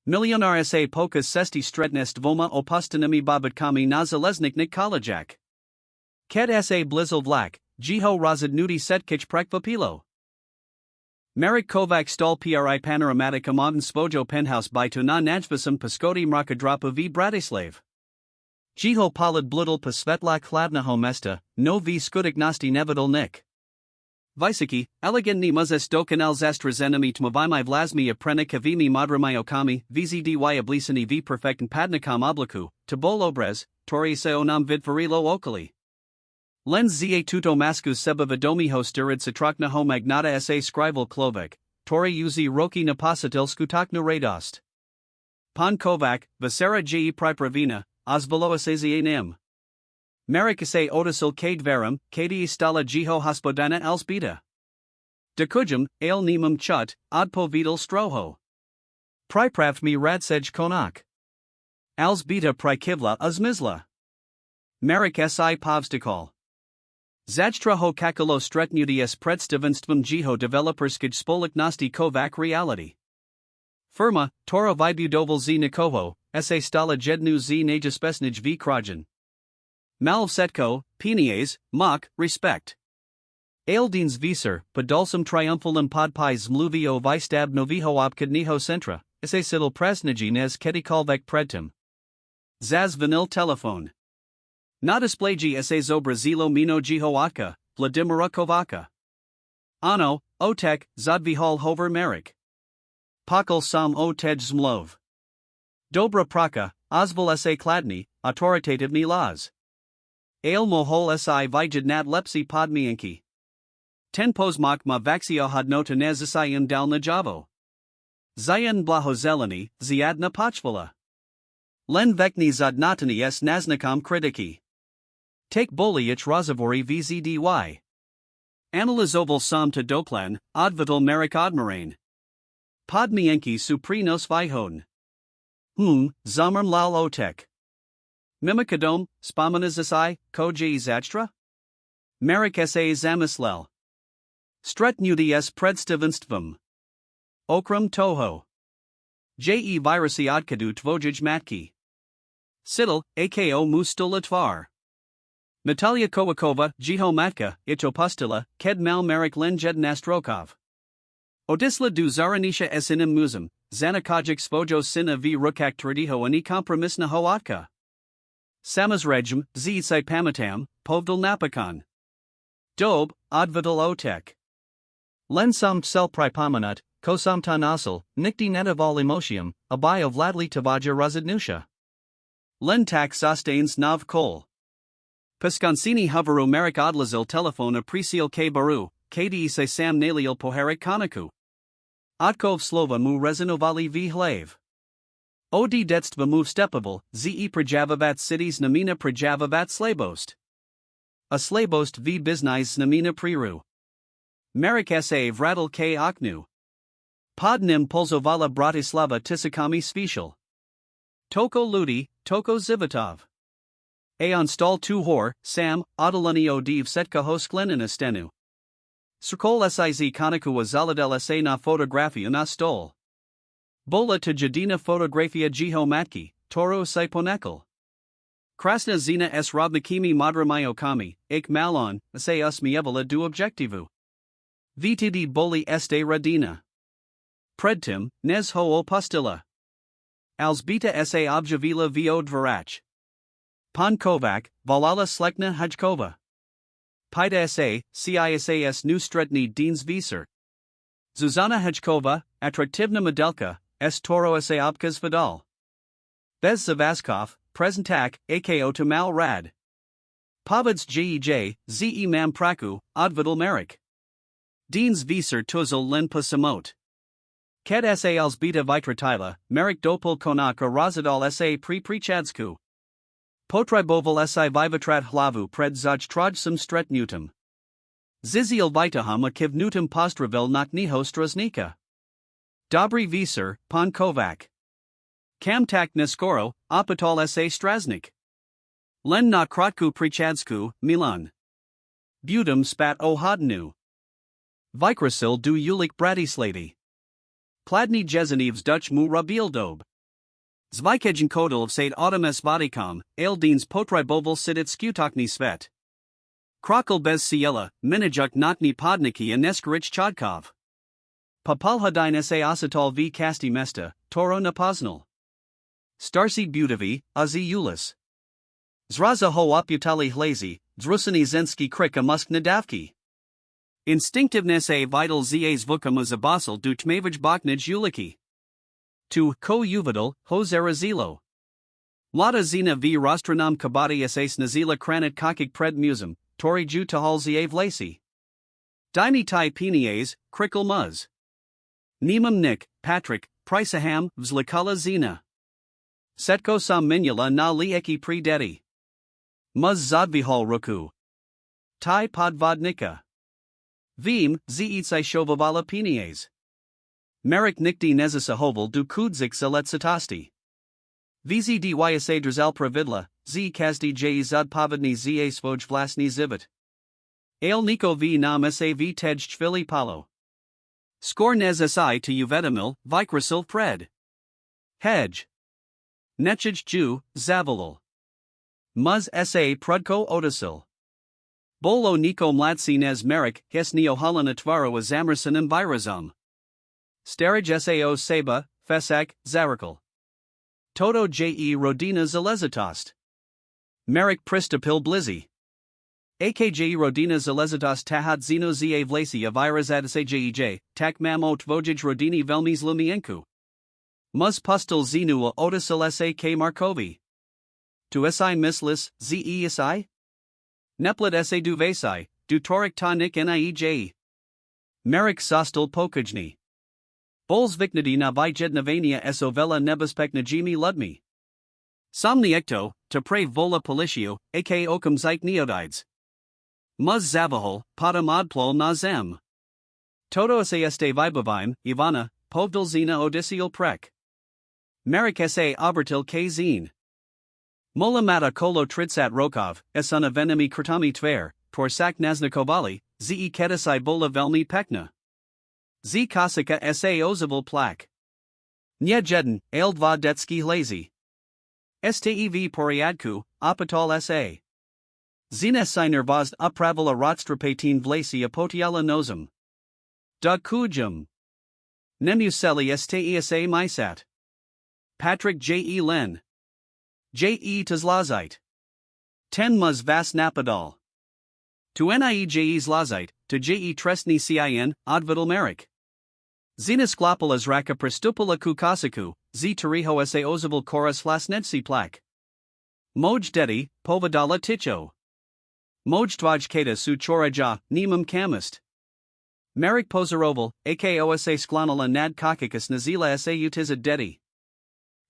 Milionár sa pokus cesty stretnest dvoma opustenými bábätkami na železničných koľajniach. Keď sa blizzle vlak, jeho rozhodnutí setkich prekvapilo. Marek Kovac stál pri panoramatika modern svojo penthouse bytu na najvyššom poschodí mrakodrapu v Bratislave. Jeho pohled bludl po svetla chladného mesta, no v skutečnosti nevidel nič. Vysoky, elegantní muzes dokonal zastrazenými tmovými vlazmi a prenikavými modrými okami, vzdy oblísený v perfektním padnikom oblaku, to bol obraz, ktorý sa o nám vytvorilo okolí. Len za tuto masku sebavedomého stirad sa trokného magnata sa skrivel človek, ktorý uzí roky napositil skutočnú radosť. Pan Kovac, Vasera ge pripravina, ozvalo sa znem. Marek sa otisil k dverom, kedy stala jeho hospodana Elzbieta. Dokudem, ale nemam chut, odpovedal stroho. Pripravt mi radsej konak. Elzbieta prikivla zmizla. Marek sa povstakal. Zajstraho kakalo stretnutia s predstavenstvom jeho developerskej společnosti Kovac reality. Firma, Tora vybudoval z nikoho, sa stala jednu z najbezpečných v krajan. Malvsetko, penies, mach, respect. Aldins visor, podalsum triumphalum podpis zmluvi o vystab noviho obchodního centra, sa sidl prasnigi nez kedikolvek predtem. Zaz vanil telefon. Na displayji sa zobrazilo mino jeho otka, Vladimira Kovaca. Ano, otek, zodvihal hover Marek. Pakal sam o tej zmlov. Dobra praka, ozval sa kladny, autoritativny laz. Ale mohol si vijed nat lepsi podmienky. Ten pozmak ma vaxio hodnota nezasayim dal na javo. Zayan blahozeleny, ziadna pochvala. Len vekni zodnotany s naznakom kritiki. Take boliach rozavory vzdy. Analizoval sam to doklan, odvital Marek odmarain. Podmienky suprinos vihon. Zamrm lal otek. Mimikadom, spomenizasai, koji zachtra? Marek sa zamislel. Stretnuti s predstavenstvom. Okram toho. Je virusi odkadu tvojij matki. Sidl, ako mustula tvar. Natalia Kovakova, jeho matka, ich opustila, ked mal Marek len jed nastrokov. Odisla du zaranisha esinem muzem, zanakajik svojo sina v rukak tradiho ani kompromisna hoatka. Samazrejum, z si pamatam, povdal napakan. Dob, odvidal otek. Len sam sel pripomenut, ko sam tanasal, nikti netaval emotium, abayo vladli tavaja rozidnusha. Len tak sostains nov kol. Pisconsini hoveru Marek odlazil telefon aprecial k baru, kdi se sam naliel poharik konaku. Otkov slova mu rezinovali v hlave. Od detstva mu stepoval, ze prajavavat cities namina prajavavat slabost. A slabost v biznais namina priru. Marek sa vradil k oknu. Pod nim pulzovala Bratislava tisakami svishal. Toko ludi, toko zivotov. Aon stal tu hor, sam, odalani odiv setka hosklenina stenu. Cirkol siz konaku zaladel sa na fotografia na stol. Bola to jadina fotografia jeho matki, toro si ponekal. Krasna zina s robnikimi modrimi okami, ik malon, sa usmievala du objektivu. Vtd boli este radina. Predtim, nez ho opustila. Elzbieta sa objavila vo dvorach. Pan Kovac, volala slekna hajkova. Pida sa, cisas nu stretni deans visor. Zuzana Hajkova, atraktivna modelka, s toro sa obkaz vidal. Bez Zavaskov, prezentak, ako to mal rad. Povids jej, ze mam praku, odvidal Marek. Deans visor tuzil len pa samot. Ked sa Elzbieta vitratila, Marek dopul konak a rozidal sa prichadsku. Potriboval si vivatrat hlavu pred zajtrajsum stretnutum. Zizil vitahum a kivnutum postravil nakniho stroznika. Dobry visor, pan Kovac. Kamtak neskoro, opital sa straznik. Len na krotku prichadsku, Milan. Budum spat o hodnu. Vikrasil du ulik Bratislady. Pladny Jezanivs Dutch mu rabieldob. Zvykejn kodal vsate autumn s vodicom, aldines potreboval sidit skutokni svet. Krokal bez ciela, minijuk notni podniki a neskarich chodkov. Popalhadine sa acetal v kasti mesta, toro napoznal. Starsi butavi, a z ulis. Zraza ho oputali hlazi, zrusani zenski krik a musk nadavki. Instinctiveness a vital zas vukam zabasal du tmavij boknij uliki. Tu ko uvidal, ho zarazilo. Lada zina v rostranam kabadi s nazila kranit kakik pred musum, tori ju tahal zav lacy. Dini tai penies, krickle muz. Nemum Nick, Patrick, Prisaham, Vzlikala Zina. Setko sam minula na lieki pre dedi. Muz zodvihal ruku. Tai podvodnika. Vim, zitsai shovavala penies. Merik nikti nezasahoval du kudzik saletsatasti. Vz dysa drzal pravidla, z kazdi j zodpovedni za svoj vlasni zivit. Ale niko v nam sa v tej chvili palo. Skor nez si to uvetamil, vikrasil pred. Hedge. Nechij ju, zavalil. Muz sa prudko odasil. Bolo niko mlatsi nez merik, hes neohalana tvaro a zamersanim virazum. Starij sao seba, fesak, zarakal. Toto je rodina zalezatost. Merik pristapil blizzy. AKJ rodina zalezatost tahat zino za vlasi a virazad sajej, tak mamo tvojij rodini velmi zlumienku. Muz pustil zinu a odasil sa k Markovi. Tu si mislis, ze si? Neplet sa du vasai, du torik ta nik niej. Merik sostil pokajni. Bols viknadi na vijednavania esovela nebezpeknajimi ludmi. Somniecto, to pray vola politio, ak okum zik neodides. Muz zavahol, potam odplol na zem. Toto saste vibavime, Ivana, povdil zina odisial prek. Merik sa obertil k zine. Mulamata kolo tritsat rokov, esuna venemi krtami tver, torsak naznakovali, ze kedasai bola velmi pekna. Z kosika sa ozivil plak. Nye jeden, aildva detski lazy. Stev poriadku, opatol sa. Zines si nervozd upravila rotstrapatin vlasi apotiala nosum. Da kujum. Nemuseli stesa misat. Patrick J. Len. J. Tazlazite. 10 muz vas napadal. To niej zlazite, to J. Tresni cin, odvidal merik. Zenasklopala zraka prestupala kukasiku, z tariho sa ozivil koras flasnedsi plak. Moj dedi, povadala ticho. Moj tvaj kata su choraja, nemum kamist. Merik pozaroval, ako sa sklanala nad kakikas nazila sa utiza dedi.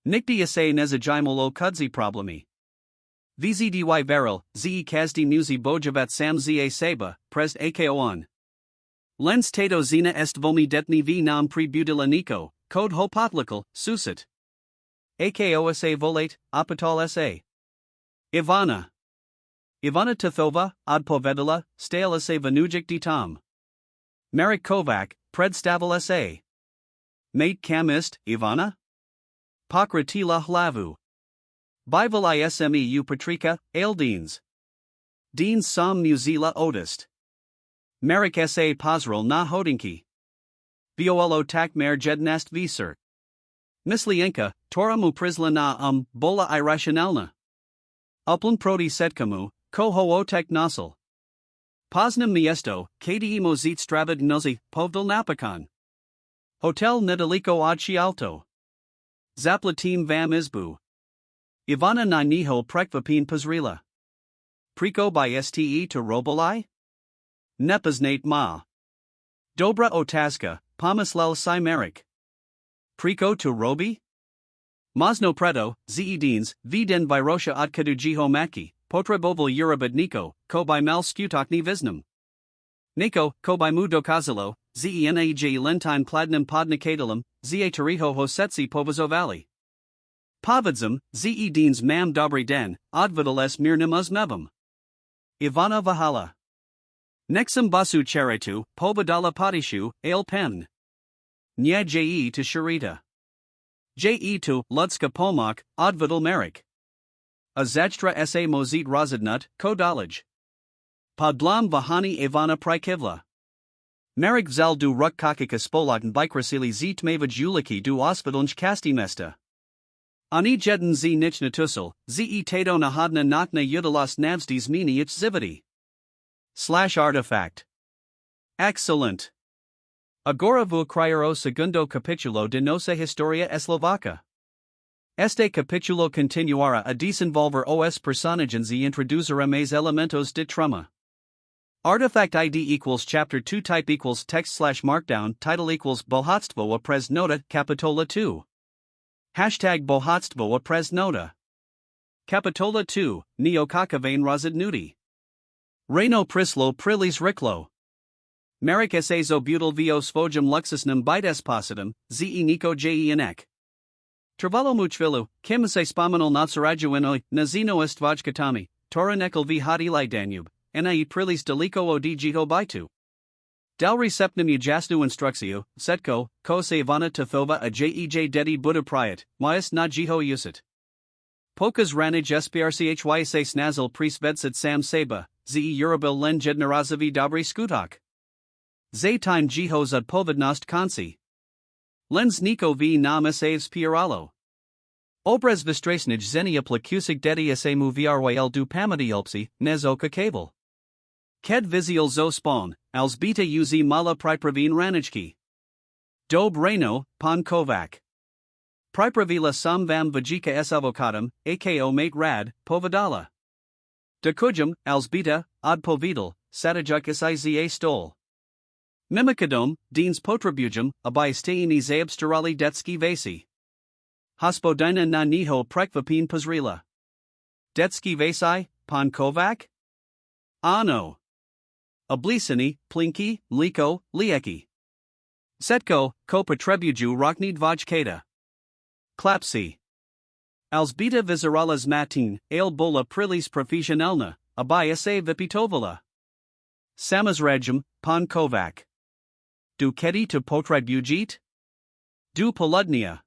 Nikdi sa nezajimolo kudzi problemi. Vzdy veril, ze kazdi muzi bojavat sam za seba, prest ako on. Lens tato zina est vomi detni v nam prebutila nico, code hopotlikal, susit. Ako sa volate, opatol sa. Ivana. Ivana Tithova, odpovedala, stale sa vanujik ditam. Merik Kovac, predstavil sa. Mate kamist, Ivana? Pokratila hlavu. Bival isme patrika, aldines. Deans som muzila odist. Merik sa pozral na hodinki. Violo tak mer jednast visert. Mislienka, toramu prisla na bola irrationalna. Uplan proti setkamu, ko hootek nosil. Poznam miesto, kdemo zit stravad nozi, povdal napakan. Hotel nedaliko od Chialto. Zaplatim vam izbu. Ivana na niho prekvapin pazrila. Priko by ste to robolai? Nepoznate ma. Dobra otaska, pomislel si merik. Priko to robi? Mosno preto, zeedines, viden virosha otkadu jiho maki, potrebovil urobidniko, ko by mal skutokni visnum. Niko, ko by mu dokazalo, zenej lentine pladnum podnikadalum, za tariho hosetsi povazovali. Povidzum, zeedines mam dobri den, odvidales mirnum uzmevum. Ivana Vahala. Nexum basu cheretu, povadala patishu, ale pen. Nya je to sharita. Je to Ludska Pomak, Odvidal Merik. A Zajtra sa Mozit Rozadnut, Kodalaj. Podblam Vahani Ivana Prikivla. Merik Zal du Ruk Kakika Spolaten Bikrasili Z Tmavaj Uliki du Osvidalnj Kasti Mesta. Ani Jeden Z Nichna Tussel, Ze Tato Nahadna Natna Udalas Navstis Mini Ich Zividi. /artifact. Excellent. Agora vu criero segundo capítulo de nossa historia eslovaca. Este capítulo continuará a desenvolver os personagens e introduzir mais elementos de trama. Artifact ID equals chapter 2 type equals text / markdown title equals bohatstvo a pres nota capitola 2. Hashtag bohatstvo a pres nota. Capitola 2, Neokakavain Rozadnuti. Reino Prislo Prilis Riklo. Merik sa zobutal vo svojum luxusnum bites positum, ze niko jenek. Trvalo muchvilu, kim se spomenul navsarajuinoi, nazino estvajkatami, toranekel v hadilai Danube, nai prilis deliko odjiho bitu. Del receptum ujasnu instruxio, setko, ko se vana tethova a jej dedi buddha priat, myas na jiho usit. Pokas ranij sprchysa snazel prisvedset sam seba, ze UROBIL len jednarazavi dobri skutak. Za time jiho zad povednost konci. Lens niko v nam saves piralo. Obraz vistrasnij zenia plakusig dedi sa mu vrйл du pamadielpsi, nezoka cable. Ked vizial zo spawn, als beta uz mala pripravin ranijki. Dob reno, pan kovac. Pripravila sam vam vajika s avocadum, ako mate rad, povedala. Dekujum, als beta, od povedal, satajuk iza stol. Mimikadom, Deans potribujum, abisteini zaabstirali detski vasi. Hospodina na niho prekvapin pozrila. Detski vasi, pan kovac? Ano. Oblisini, plinki, liko, lieki. Setko, ko potrebuju rokni dvojkata. Klapsi. Alzbita vizeralas matin, ale bola prilis profesionalna, abia se vipitovala. Samazrajum, pan kovac. Du kedi to potribujit? Du poludnia.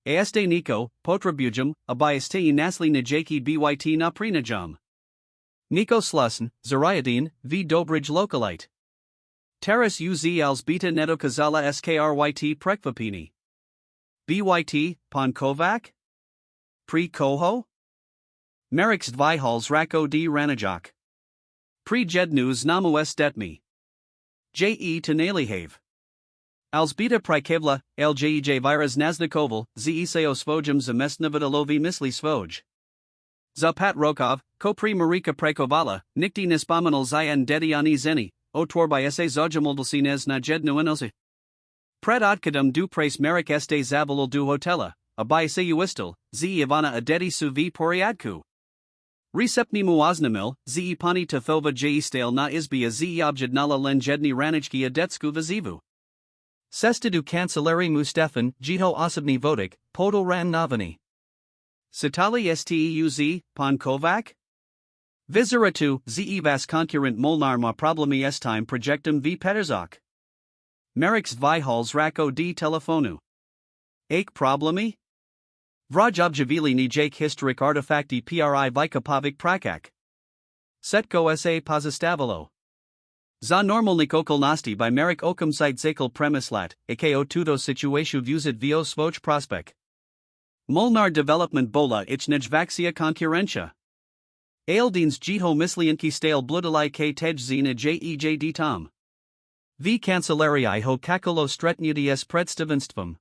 Aeste niko, potribujum, abiaste nasli najaki byt na prinajum. Niko slusen, zariadin, v dobrij localite. Teras uz alzbita netokazala skryt prekvapini. Byt, pan kovac? Pre koho? Merix dvihals rako d ranajak. Pre jednus namu s detmi. Je to nalihave. Alzbita prikevla, ljej viras naznakoval, ze se osvojum zamestnavitalovi misli svoj. Zapat Rokov, ko pri Marika prekovala, nikti nespomenal zayan dediani zeni, otor by se zojamaldalsines na jednuinelsi. Pred otkadum du prace Merik este zavalal du hotela, abai se uistal, ze ivana adedi su v poriadku. Receptni muaznamil, ze pani tethova stale na izbia ze objednala len jedni ranijki adetsku vizivu. Sestidu kanceleri Mustafan, jiho osobni vodik, podal ran novani. Sitali steuz, pan kovac? Viziratu, ze vas concurrent molnar ma problemi time projectum v peterzak. Merix vihals rako d telefonu. Ake problemi? Vraj objavili ni jake historic artifacti pri vikapovic prakak. Setko sa pozistavalo. Za normalnik okolnosti by Merik okum site zakal premislat, ako tudo situasiu vuzit vio svoj prospek. Molnar development bola ich nejvaxia konkurencia. Aildins jiho mislianki stale bludalai k tejzina jej tom. V cancellariai ho kakulo stretnudies predstavenstvom.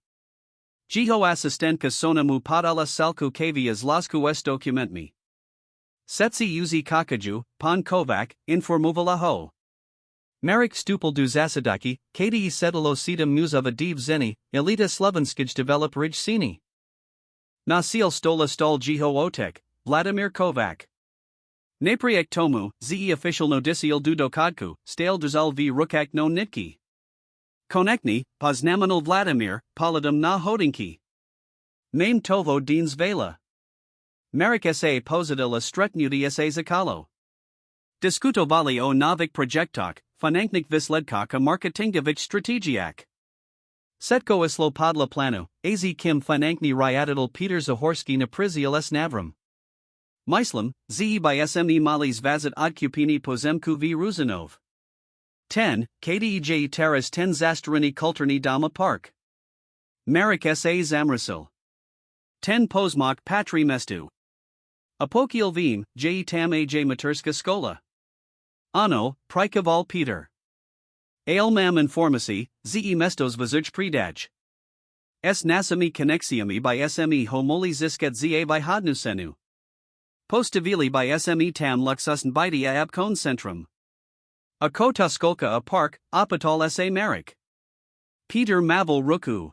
Jiho assistentka sonamu podala salku kavias lasku s documentmi. Setsi uzi kakaju, pan kovac, informuvala ho. Merik stupal du zasadaki, kdi sedalo sedum musova div zeni, elita slovenskij develop rij sini. Našiel stola stol jiho otek, Vladimir Kovac. Napriek tomu, ze official nodiciel du dokodku, stale drzal v rukak no nitki. Konekni, poznamenal Vladimir, polidum na hodinki. Mame tovo deans vela. Merik sa pozadila stretnudi sa zakalo. Diskutovali o novik projektok, finanknik visledkaka marketingovich strategiak. Setko islo podla planu, az kim finankni ryadidal Peter Zahorski na prizial s navram. Myslam, ze by sme malis vazit odkupini pozemku v Ruzanov. 10. Kdej teras 10 zastarini kulturni dama park. Marek sa zamrasil. 10 pozmak patri mestu. Apokil vim, tam aj materska skola. Ano, prikaval Peter. Ale mam informasi, ze mestos vazuj predaj. S nasami koneksiami by sme homoli zisket za by hodnusenu. Postavili by sme tam luxusn bidia ab kon centrum. A kota skolka a park, opatol sa Marek. Peter mavel ruku.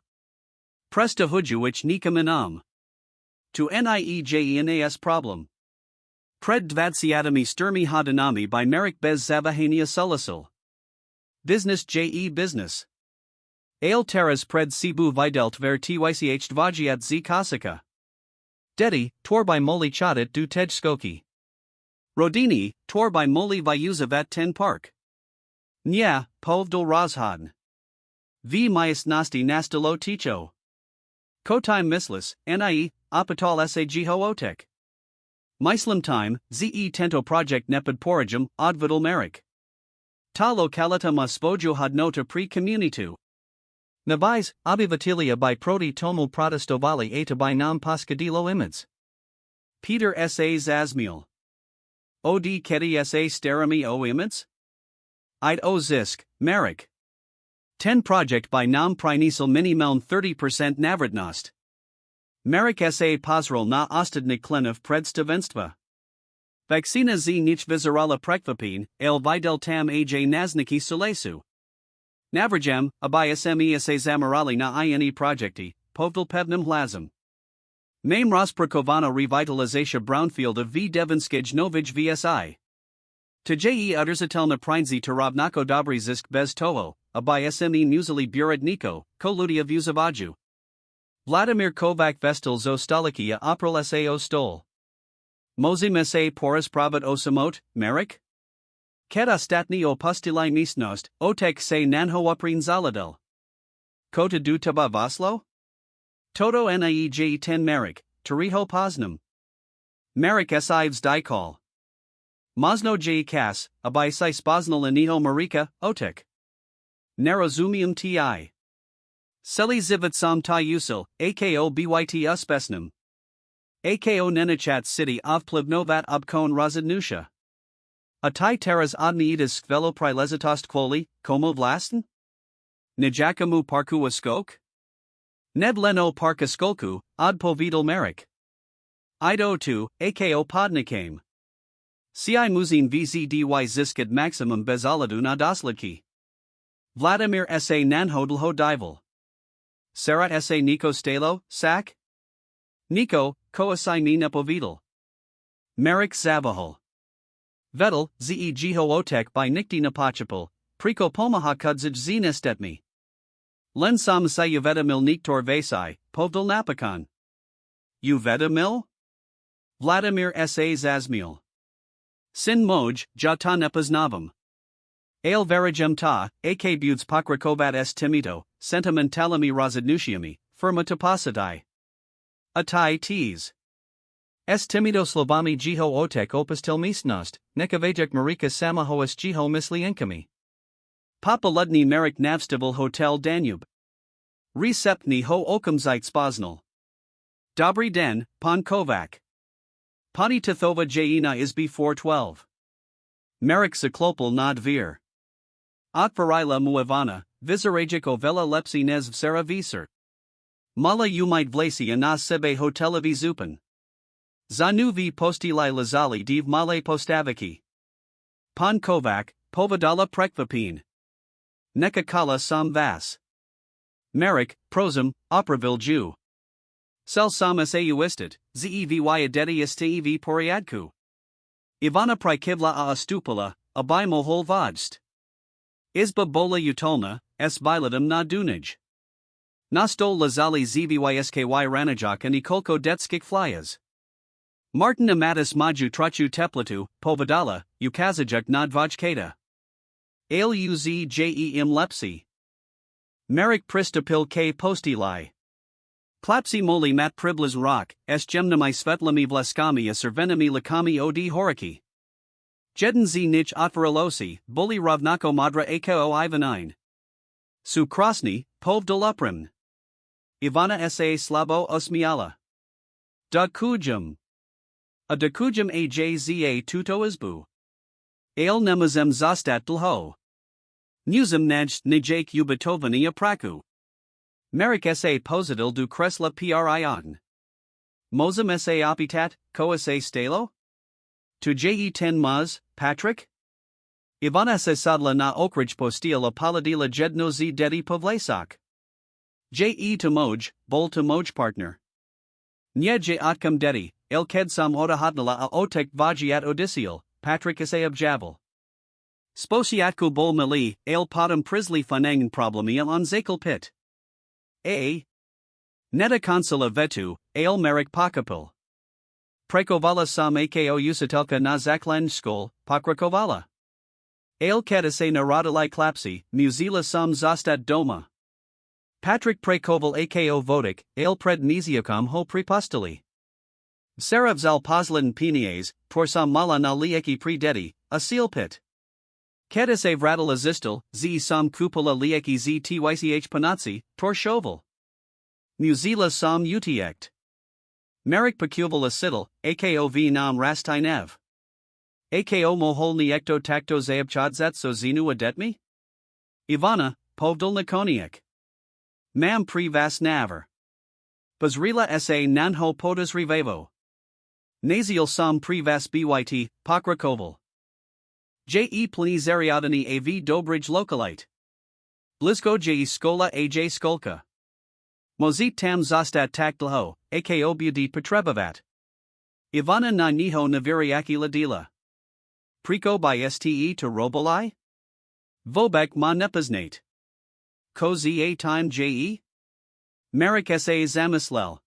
Presta hujuich nika minam. To niejas problem. Pred dvatsiatami sturmi hodinami by Marek bez zavahania sulasil. Business business. Ale teras pred sibu videlt ver tych dvajiat z kosika. Dedi, tor by moli chatit du tej skoki. Rodini, tor by moli vyuzavat ten park. Nya, povdol rozhodn. V myas nasti nastilo ticho. Kotai mislis, nie, opatol sa gihootek. Myslam time, ze tento project nepad porajum, odvidal Marek. Ta localita ma spojo hodnota pri communitu. Navais, abivatilia by proti tomu protestovali eta by nam pascadilo imids. Peter sa zasmiel. Od kedi sa sterami o imids? Id o zisk, Marek. 10 project by nam prinisal minimeln 30% navradnost. Marek sa pozrel na ostadnik klenov predstavenstva. Vaccina z nich vizerala prekvapin, el videl tam aj nazniki sulesu. Navrajam, abay sme sa zamarali na ini projekti, povdel pevnim hlazem. Mame rozprakovana revitalization brownfield of v devinskij novij vsi. Tje uderzatelna prinzi tarovnako dobry zisk bez toho, abay sme musili buradniko, koludia vuzavaju. Vladimir Kovac vestel zo stolikia oprel sao stol. Mozim sa poras pravat o samot, Marek? Keda statni opustilai misnost, otek se nanho uprin zaladel. Kota du taba vaslo? Toto niej 10 Marek, tariho poznam. Marek sives dikal. Mosno j kas, abay si spoznal aniho marika, otek. Narozumium ti. Seli zivat sam ta usil, ako byt uspesnum. Ako nenachat city ovplivnovat obkon razadnusha. A ti teras odniitas skvelo prilezitost kvoli, komo vlasten? Nijakamu parku skok? Ned leno parka skolku, odpovidal Marek. Ido tu, ako podnikame. Ci muzin vzdy ziskat maximum bezaladu na dosladki. Vladimir sa nanhodlho dival. Sarat sa Niko stalo, sak? Niko, ko asai mi nepovidal. Marek zavahol. Vedel, ze jiho otek by nikti napachapal, priko pomaha kudzij zinestetmi. Len sam sa uveda mil niktor vasai, povdal napakan. Uveda mil? Vladimir sa zasmiel. Sin moj, jata nepoznavam. Ale verajem ta, ak buds pokrakovat s timito, sentimentalami razadnushiami, firma tapasadai. Atai tees. S timito slovami jiho otek opustil misnost, nekavajek marika samahoas jiho misli inkami. Papa ludni Marek navstival hotel Danube. Receptni ho okamzite spoznal. Dobry den, pan Kovac. Pani Tithova Jena Isby 412. Marek Zaklopal nad vir. Otvarila muevana, vizarajik ovela lepsi nezv sara visar. Mala umite vlasi na sebe hotelevi zupan. Zanu vi postilai lazali div male postaviki. Pan Kovac, povadala prekvapin. Nekakala sam vas. Marek, prosum, opravil Jew. Sel samas auistit, zevy adeti stev poriadku. Ivana prikivla a stupala, abimo hol vodst. Izba bola utolna, s bilatum na dunij. Nastol lazali zvysky ranajak and ikolko detskik flyas. Martin amatis maju trachu teplatu, povadala, ukazajak nadvaj kata. Ale uz jem lepsi. Merrick pristopil k postili. Klapsi moli mat priblas rock, s gemnami svetlami vlaskami a servenami lakami od horiki. Jeden z nich otvaralosi, boli ravnako madra ako ivanine. Su krasni, povdoluprim. Ivana sa slabo osmiala. Da kujum. A da kujum ajza tuto izbu. Ale nemazem zastat dlho. Newzem naj nijake ubitovani apraku. Merrick sa positil du kresla prion. Mozem sa opitat, ko sa stalo? Tu je10 maz, Patrick? Ivana sa sadla na okrij postil a paladila jedno z dedi povlesak. Je to moj partner. Nye je otkam dedi, el ked sam odahatnala a otek vajiat odisiel, Patrick sa objavel. Sposiatku bol mali, el potom prisli fanangan problemiel on zakel pit. A. Neta consola vetu, ale Merrick pakapil. Prekovala sam ako usatelka na zaklan skol, pakrakovala. Ale kedase narodalai klapsi, muzila sam zastat doma. Patrick prekoval ako vodik, ale pred niziokam ho prepostili. Saravzal pozlin pinies, por sam mala na lieki predeti, a seal pit. Kedase vratala zistil, z sam kupula lieki z tych panatsi, tor shovel. Muzila sam utiekt. Merrick pecuvala siddle, ako v nam rastinev. Ako moholni ekto takto zaebchadzat so zinu adetmi? Ivana, povdal nakoniek. Mam pri vas naver. Bazrila sa nanho podas rivevo. Naziel sam pri vas byt, pokrakoval. Je planizariadani av dobrij lokalite. Blisko je skola aj skolka. Mozit tam zastat taktlho, ako budit potrebavat. Ivana na niho naviriaki ladila. Priko by ste to robolai? Vobek ma nepoznate. Ko za time je? Merrick sa zamislel.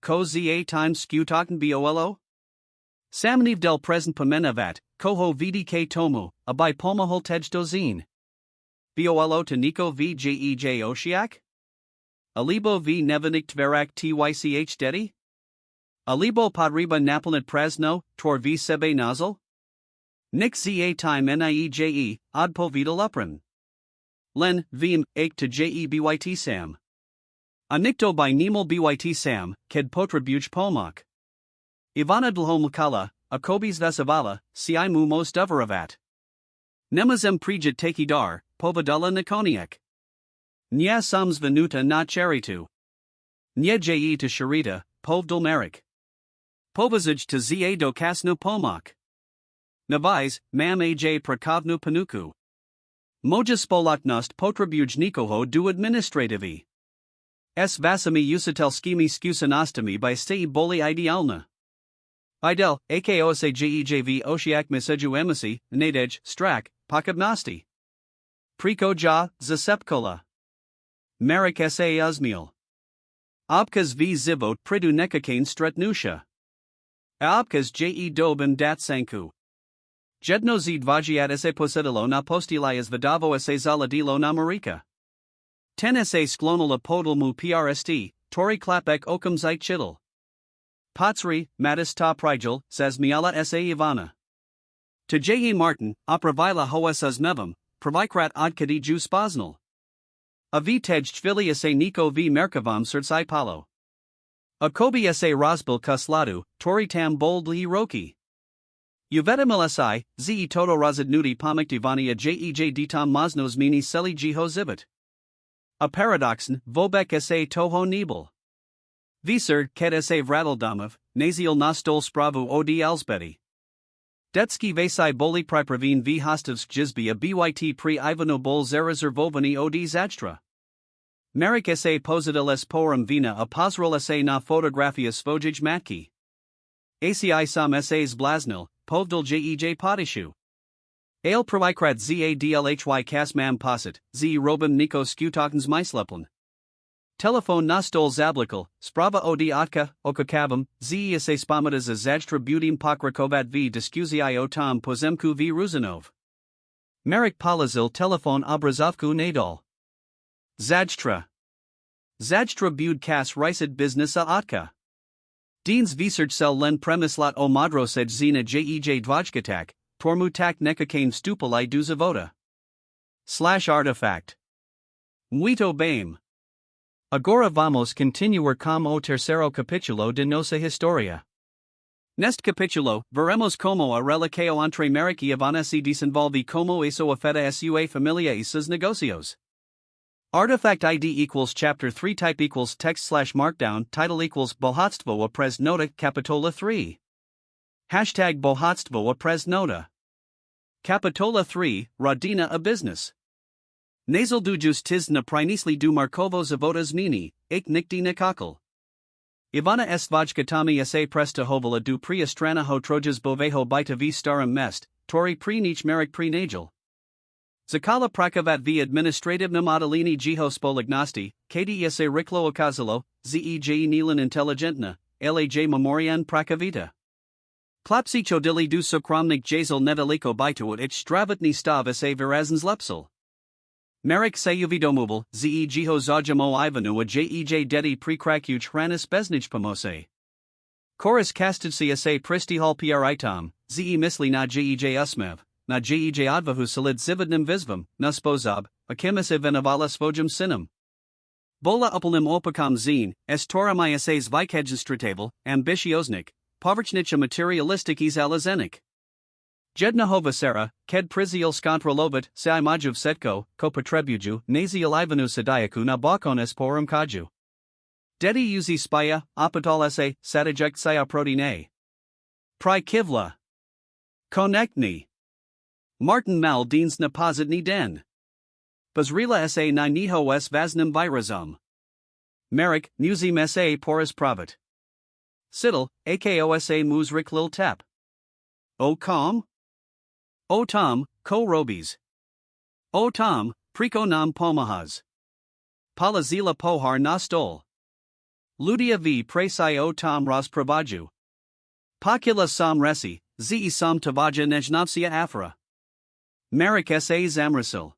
Ko za time skutaken bolo? Samniv del present pomenavat, koho vdk tomu, abai pomahol tejdozine. Bolo to Niko vjej oshiak? Alibo v nevenikt verak tych dedi? Alibo podriba naplanet prazno, tor v sebe nozzle? Nix za time nieje, odpo vidal uprim. Len, vim, ake to je byt sam. Anikto by nemol byt sam, ked potribuj pomok. Ivana dlhom kala, akobis vasavala, si mu most doveravat. Nemazem prijit taki dar, povadala nakoniek. Nya sums venuta na charitu. Nya je to sharita, povdal Merrick. Povazij to za do kasno pomok. Navais, mam aj prakovnu panuku. Moja spolaknost potribuj nikoho du administrativi. S vasami usatelskimi skusanostami by stei boli idealna. Idel, ako sa jejv oshiak miseju emisi, nadej, strak, pakabnosti. Priko ja, zasepkola. Merrick sa uzmiel. Obkas v zivot pridu nekakain stretnusha. Obkas je dobim dat sanku. Jedno z dvajiat sa posedilo na postilias vidavo sa zaladilo na marika. Ten sa sklonala podalmu prst, tori klapek okam zait chittle. Patsri, matis ta prigel, says miala sa Ivana. To je Martin, opravila hoesas nevam, provikrat odkadi ju spoznal. A v tej chvili sa Niko v merkavam sertsai palo. A kobi sa rozbil kusladu, tori tam boldli roki. Uvetamil si, ze toto razadnuti pomik divania jej ditam maznos mini seli jiho zibit. A paradoxon, vobek sa toho nebel. Visur, ked sa vrateldamov, naziel nostol spravu od alsbeti. Detski vasai boli pripravin v hostovsk jizbi a byt pri Ivano bol zarezervovani od zadstra. Merrick sa positil s porum vina a pozrol sa na fotografia svojij matki. ACI sam sas blaznil, povdal jej potishu. Ale provikrat zadlhy kasmam posit, z robim Niko skutokens mysleplen. Telefon nostol zablikal, sprava od otka, okakavam, z sa spamata za zadstra budim pokrakovat v diskuzio tom pozemku v Ruzanov. Merrick polazil telefon obrazovku nadal. Zajstra. Zajstra bud kas riset business a atka. Deans visarcel len premislat o modrosej zina jej dvojkatak, tormutak nekakane stupalai du zavoda. /artifact. Muito bem. Agora vamos continuar com o terceiro capítulo de nossa historia. Neste capítulo, veremos como a relação entre Merrick e Ivana se desenvolve como isso afeta a sua família e seus negócios. Artifact ID equals chapter 3 type equals text/markdown title equals bohatstvo a pres nota capitola 3. Hashtag bohatstvo a pres nota. Capitola 3, Rodina a business. Nasal dujus tis na prinisli du Markovo zavodas mini, ik nikti nakakal. Ivana estvajkatami sa presta hovala du pria strana ho trojas boveho bita v starum mest, tori pri nich merik pri najal. Zakala prakavat v administrativna modelini jiho spolignosti, kdsa riklo okazalo, zej nilan intelligentna, laj memorian prakavita. Klapsi chodili du sokramnik jazel neveliko bituot ich stravatni stav sa virazens lepsel. Merik sayuvidomubal, ze jiho zajamo ivanu a jej dedi prekrakuch hranis beznij pomose. Chorus kastidsia sa pristihal pritam, ze misli na jej usmev, na jej advahu solid zividnim visvam, na spozab, akimis evenavala svojum sinum. Bola upelnim opakam zine, estoramia says vikhegenstratable, ambitiosnik, povrchnicha materialistic izalazenik. Jednahova Sera, ked prizial skontrolovit, se imajuv setko, ko potrebuju, nazial ivanu sadiaku na bakones porum kaju. Dedi uzi spaya, apatal se, satajekt saya protine. Pri kivla. Konektni. Martin mal deans na pozitni den. Bazrila sa na niho s vaznam virazum. Merik, nuzim sa porus pravit. Siddle, akosa muzrik lil tep. O com? O Tom, ko robis. O Tom, priko nam pomahas. Palazila pohar na stol. Ludia v presai o Tom ras pravaju. Pakila sam resi, ze sam tavaja nejnavsia afra. Merik sa zamrasil.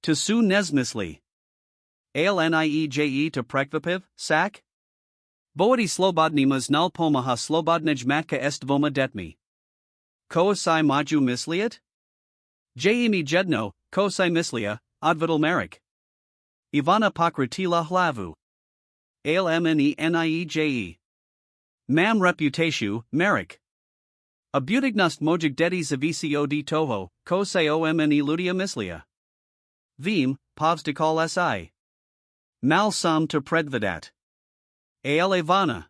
To su nezmisli. Alnieje to prekvapiv, sak? Boadi slobodnimas nal pomaha slobodnej matka est voma detmi. Ko si maju misliat? Jemi jedno, ko si mislia, advidal merik. Ivana pakratila hlavu. Almnenieje. Mam reputatio, merik. Abutignost mojig dedi zavicod toho, ko si omne ludia mislia. Vim, povstikal si. Mal sam to predvidat. Al Ivana.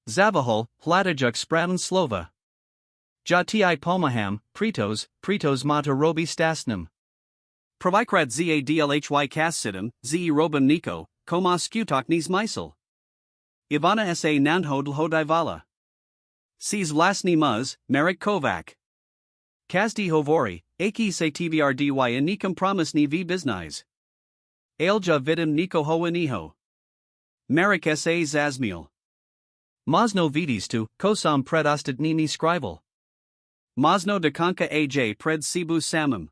Zavahol, hladajuk spravan slova. Jati pomaham, pretos mata robi stasnum. Provikrat zadlhy kassidum, ze robam niko, koma skutoknis misel. Ivana sa nandhodl hodivala. Sees vlasni muz, Merik Kovac. Kazdi hovori, aki se tvrdy nikam promisni v biznais. Alja vidim niko hoaniho. Merik sa zazmiel. Mosno vidis tu, kosam predostadnini scrival. Mosno dekanka aj pred sibu samum.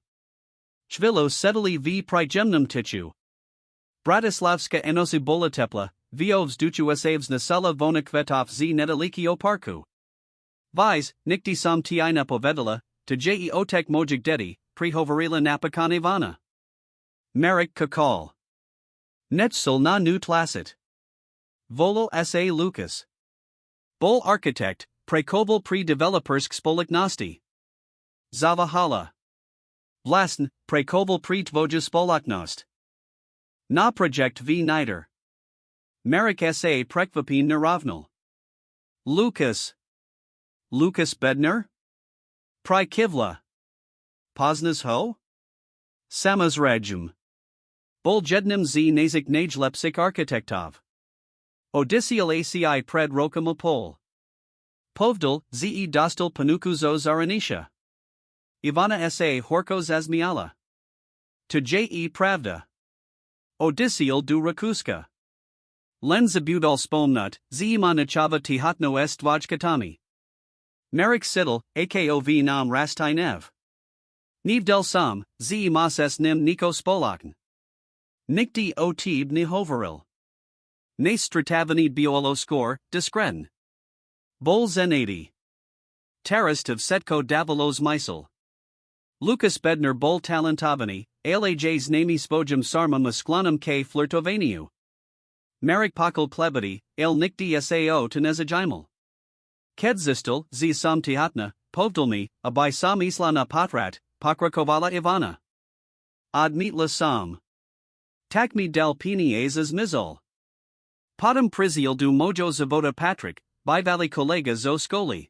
Chvilo sedeli v prijemnum tichu. Bratislavska enosi bolatepla, viovs duchuasavs nasela vonakvetov z nedalikio parku. Vise, nikti sam ti napovedala, to je otek mojig dedi, prihovarila napakan Ivana. Merik kakal. Netsul na nu tlasit. Volal sa Lucas. Bol architect, prekoval pre-developersk spoliknosti. Zavahala. Vlasn, prekoval pre-tvoja spolaknost. Na project v nider. Merik sa prekvapin naravnal. Lucas. Lucas Bedner? Prikivla. Poznas ho? Samas rajum. Bol jednim z nazik najlepsik architektov. Odisial aci pred rokam pol. Povdal, ze dostal panukuzo zaranisha. Ivana sa horko zazmiala. To je pravda. Odisial du rakuska. Len zabudal spomnut, zima nachava tihatno estvajkatami. Merik sidel, akov nam rastinev. Nev del sam, ze mas s nim niko spolakn. Nikti otib ni hoveril. Nes stratavani biolo score, diskren. Bol zen 80. Terrorist of Setko Davalos Mysel. Lucas Bedner Bol Talentavani, Alajs Nami Spojum Sarma Musklanum K Flirtovaniu. Marek Pakal Plebedi, El Nikdi Sao Tenezajimal. Kedzistel, Z Sam Tihatna, Povdalmi, Abai Sam Islana Patrat, Pakrakovala Ivana. Admitla Sam. Takmi del Pinies as Mizol. Podem Priziel du Mojo Zavoda Patrick, Bivali Kolega Zo Skoli.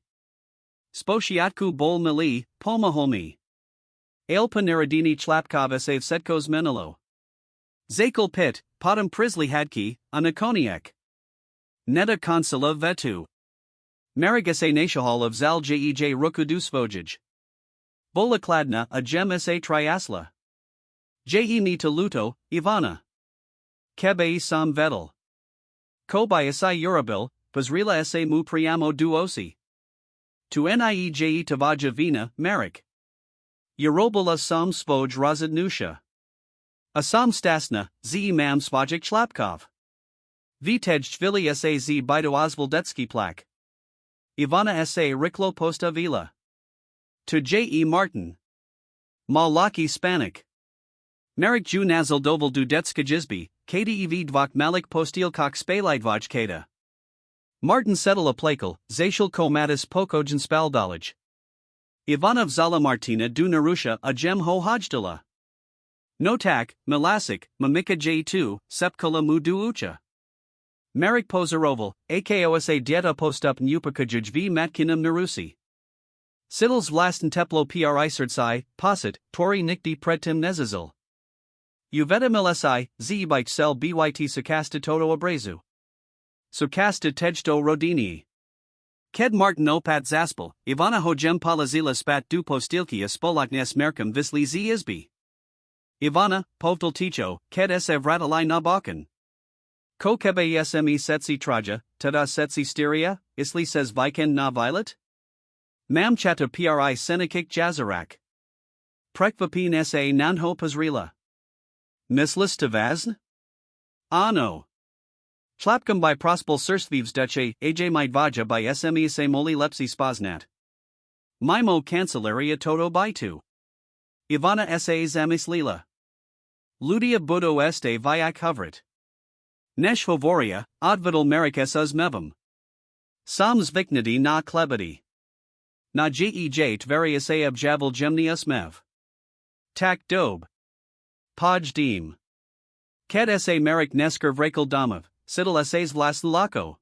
Spošiatku Bol Mili, Pomaholmi. Ale Paneradini Chlapkov Esav Setkos Menelo. Zakel Pit, Podem Prisli Hadki, Anakoniak. Neta Consola Vetu. Marigase Nashahal of Zal Jej Rukudusvojij. Bola Kladna, a Gem Sa Triasla. Je Nita Luto, Ivana. Kebe Sam Vedel. Kobai Asai UROBIL, Bazrila Sa Mu Priamo Duosi. Tu Nieje Tavaja Vina, Marek. Urobila Sam Svoj Razadnusha. Asam Stasna, Z Mam Svajik Chlapkov. Vitej Tvili Sa Z Bido Osvoldetsky Plak. Ivana Sa Riklo Posta Vila. To J. Martin. Malaki Spanik. Marek Ju Nazal Doval Dudetska Jizbi, KDEV Dvak Malik Postilkok Spalaidvaj Kada. Martin Settle Aplakal, Zashil Komatis Pokojan Spaldalaj. Ivanov Zala Martina du Narusha a Gem Ho Hojdala. Notak, Milasik, Mamika J2, Sepkola Mu du Ucha. Marek Pozaroval, Akosa Dieta Postup Nupakajuj v Matkinam Narusi. Siddles Vlastn Teplo Pri Serdsai, Posit, Tori Nikdi Predtim Nezazil. Uveta Milesi, Zbike Cell Byt Sukasta Toto Abrazu. Sukasta Tejto Rodini. Ked Martin Opat Zaspel, Ivana Hojem Palazila Spat du Postilki Spolaknes Merkum Visli Z Izbi. Ivana, Povtal Ticho, Ked Sev Ratalai na Balkan. Ko Kebe Sme Setsi Traja, Tada Setsi Styria, Isli says Viken na Violet? Mam Chata Pri Senekik Jazarak. Prekvapin Sa Nanho Pazrila. Mislis Tavazn? Ano. Chlapkam by Prospel Sursvivs Duce, Aj Maidvaja by Sme Se Moli Lepsi Spaznat. Mimo Cancellaria Toto Baitu. Ivana Sa Zamis Lila. Ludia Budo Este Vyak Hovrit. Nesh Hovoria, Advidal Merikesas Mevam. Sams Viknadi na Klebedi. Na Jej Tveria Saab Javel Gemnius Mev. Tak Dob. Poj Dim. Ked Sa Merik Nesker Vrakel Damov, Sidal Sas Vlaslako.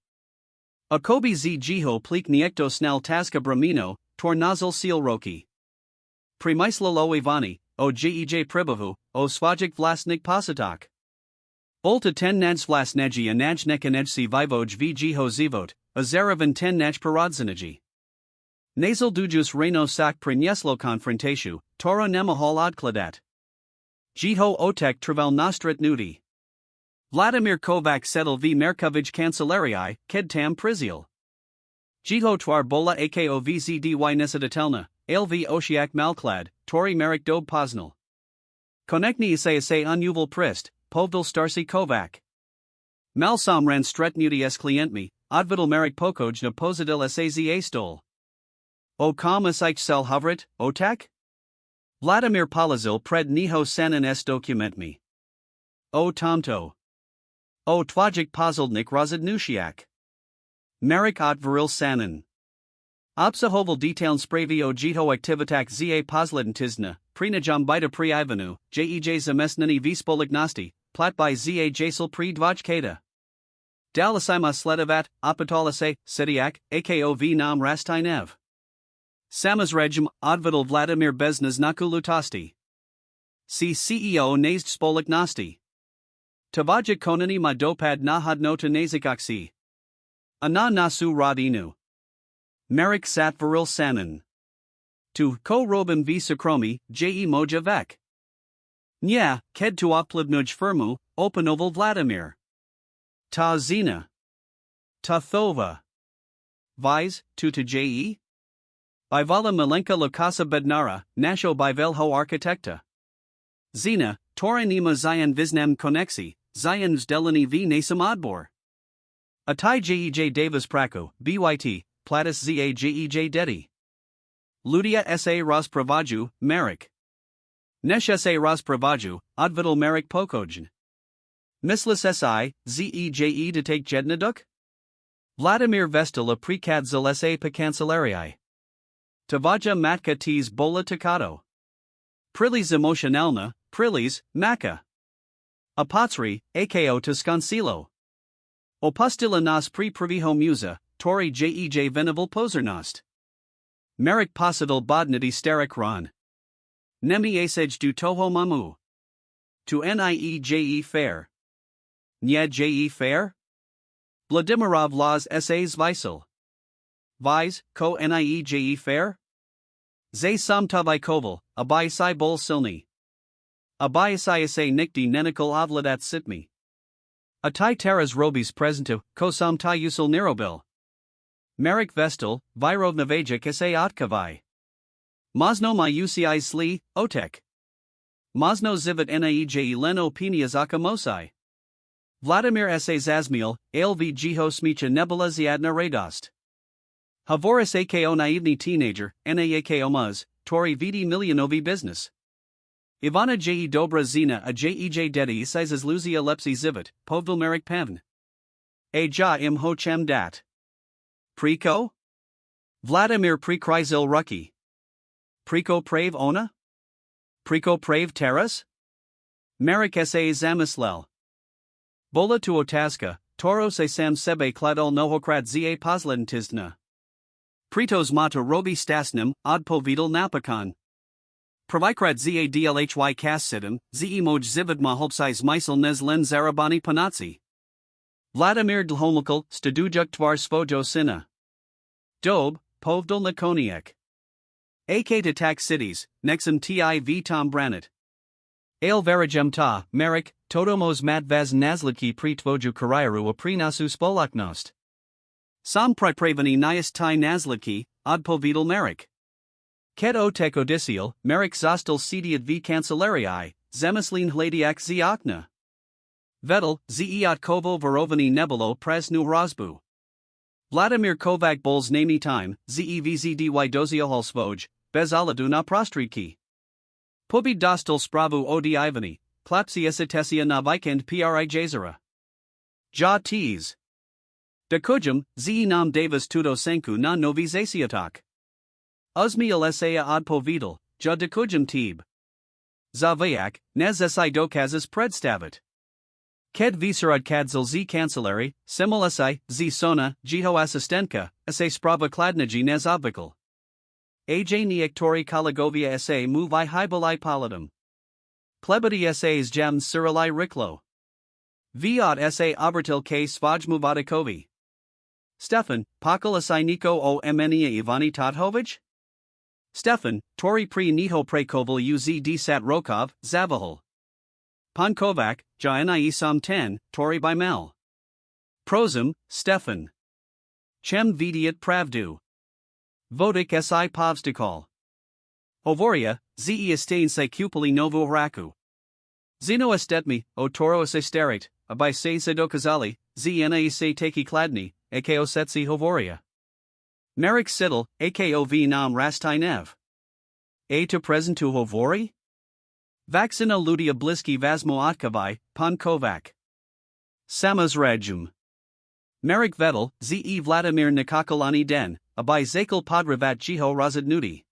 Akobi Z Jiho Plik Niekto Snel Taska Bramino, Tornazal Silroki. Primislalo Ivani, O Jej Pribavu, O Svajik Vlasnik Pasitak. Olta 10 Nads Vlasneji a Naj Nekanejsi Vivoj V Jiho Zivot, Azaravan 10 Naj Paradzanaji. Nasal Dujus Reno Sak Prinyeslo Confrontatio, Toro Nemahal Odkladat. Jiho Otek Travel Nostrat Nudi. Vladimir Kovac Settle V Merkovij Cancellarii, Kedtam Priziel. Jiho Twar Bola Ako VZDY Nesadatelna, ALV Oshiak Malklad, Tori Merrick Dob Poznal. Konekni Isay Unuval Prist, Povdal Starsi Kovac. Malsamran Stretnudi S Klientmi, Odvidal Merrick Pokoj na Pozadil Saza Stol. O Kam Isych Sel Hovrit, Otak? Vladimir Palazil Pred Niho Sanan S Dokumentmi. O Tomto. O Twajik Pozaldnik Razadnushiak. Marek Otvaril Sanan. Obsahoval Detailn Spravio Jito Aktivitak Za Pozledentizna, Prinajam Bita Pri Ivanu, Jej Zamesnani Vispolignosti, Plat by Za Jasel Pri Dvajkata. Dalasima Sledavat, Opatolase, Sediak, Akov Nam Rastainev. Samazregim, Odvidal Vladimir Beznaz Nakulutasti. C. CEO Nazd Spoliknosti. Tavajik Konani Madopad Nahadnota Nazikaksi. Ana Nasu Radinu. Marek Satvaril Sanan. Tu Ko Robim V. Sakromi, Je Moja Vek. Nya, Ked tu Oplivnuj Firmu, Opanoval Vladimir. Ta Zina. Ta Thova. Vise, tu to Je? Bivala Malenka Lokasa Bednara, Nasho Bivelho Architecta. Zina, Tora nima Zion Visnam Konexi, Zion Vdelani v Nasam Odbor. Atai Jej Davis Praku, Byt, Platus Za Jej Dedi. Ludia Sa Ros Pravaju, Merrick. Nesh Sa Ros Pravaju, Odvidal Merrick Pokojn. Mislis Si, Zeje to take Jednaduk? Vladimir Vestala Prekad Zalese Pekancelarii. Tavaja Matka Ts Bola Takato. Prilis Emotionalna, Prilis, Maka. Apotsri, Ako Tuscansilo. Opustila nas pre priviho musa, Tori Jej Venaval Posernost. Merrick Posital Bodnity Sterik Ron. Nemi Asej du Toho Mamu. To Nieje Fair. Nya Je Fair? Vladimirov Laws Essays Visel. Vise, Ko Nieje Fair? Zay Samtavai Koval, Abai Sai Bol Silni. Abai Sai Ase Nikti Nenikal Avladat Sitmi. Atai Teras Robis Presentu, Ko Samtai Usul Nirobil. Merrick Vestal, Virov Navajik Ase Otkavai. Mosno my UCI Sli, Otek. Mosno Zivit Nieje Leno Pinias Akamosai. Vladimir Ese Zazmiel, Alv Jiho Smicha Nebula Ziadna Radost. Havoris Ako Naivni Teenager, Naako Muz, Tori Vidi Milionovi Business. Ivana Je Dobra Zina a Jej Dedi Sizes Luzia Lepsi Zivit, Povdil Merrick Pavn. A Ja Im Ho Chem Dat. Priko? Vladimir Prekrizil Rucky. Priko Prave Ona? Priko Prave Teras? Merrick Sa Zamislel. Bola tu Otaska, Toro se Sam Sebe Kladol Nohokrat Za Posledentizna. Pritos Mata Robi Stasnim, Odpovidal Napakan. Provikrat Za Dlhy Kassidim, Ze Moj Zividma Holpsize Misel Nezlen Zarabani Panatsi. Vladimir Dlhomikal, Stadujuk Tvar Svojo Sina. Dob, Povdal Nakoniek. AK to tax cities, Nexum Tiv Tom Branit. Ale Verajem Ta, Merrick, Todomos Matvaz Nazliki Pritvoju Karayaru a Prinasu Spolaknost. Sam Pripravani Nias Tai Nazliki, Odpovidal Merrick. Ket Otek Odisiel, Merrick Zostal Sediat V Cancelarii, Zemislin Hladiak Ziakna. Vedel, Zeat Kovo Verovani Nebulo Presnu Rozbu. Vladimir Kovac Bols Nami Time, Zevzdy Dozioholsvoj, Bezaladu na Prostriki. Pubi Dostal Spravu Odi Ivani, Klapsi Esitesia na Vikend Pri Jazera. Ja Tees. Dakujum, Ze Nam Davis Tudo Senku na Novi Zasiatak. Uzmi Alesea Odpovidal, Ja Dakujum Tebe. Zavayak, Nez Esai Dokazis Predstavit. Ked Viserad Kadzil Z Cancelari, Simulesai, Z Sona, Jiho Assistenka, Ese Sprava Kladniji Nezobvikal. Aj Niektori Kalagovia Sa Muvi Hybalai Palidum. Plebity Sas Jam Cyrilai Riklo. Viot Sa Obertil K Svajmuvadikovi. Stefan, Pakal Asai Niko O Mnia Ivani Todhovich? Stefan, Tori Pri Niho Prekoval Uz Dsat Rokov, Zavahal. Pankovac, Jaina Isam 10, Tori by Mel. Prozum, Stefan. Chem Vidiat Pravdu. Vodik Si Povstikal. Hovoria, Ze Estain Se Kupali Novu Raku. Zeno Estetmi, O Toro Se Sterit, Abai Se Sedokazali, Zna Se Teki Kladni, Ako Setsi Hovoria. Merrick Siddle, Akov Nam Rastai Nev. A to present to Hovori? Vaccina Ludia Bliski Vasmo Otkavai, Pan Kovac. Samas Rajum. Merrick Vedel, Ze Vladimir Nikakalani Den, Abai Zakal Podravat Jiho Razadnudi.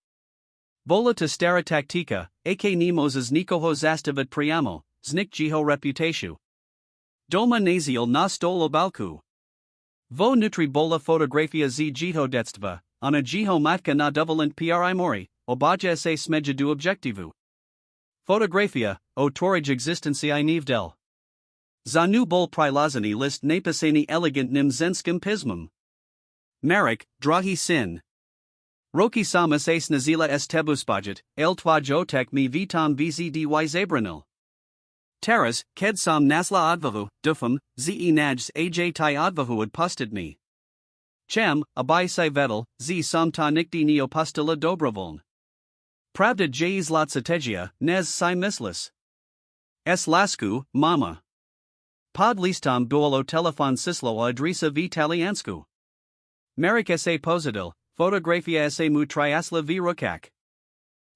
Bola to Stara Taktika, Ak Nemoses Nikoho Zastavat Priamo, Znik Jiho Reputatio. Doma Naziel na Stolo Balku. Vo Nutri Bola Fotografia Z Jiho Detstva, Ana Jiho Matka na Dovalent Pri Mori, Obaja Se Smejadu Objectivu. Fotografia, O Torij Existenci Nivdel. Zanu Bol Prilazani List Napasani Elegant Nim Zenskim Pismum. Merrick, Drahi Sin. Roki Samas Ace Nazila S Tebusbajet, El Twajotek Mi Vitam Vzdy Zabranil. Teras, Ked Sam Nasla Advavu, Dufum, Ze Najs Aj Tai Advahu Ad Pusted Me. Chem, Abai Sai Vedel, Z Sam Ta Nikdi Neo Pustila Dobrovoln. Pravda Jais Latsategia, Nez Sai Mislis. S. Lasku, mama. Pod listam duolo telefon sislo adresa v taliansku. Marek sa pozadil, fotografia sa mu triasla v rukak.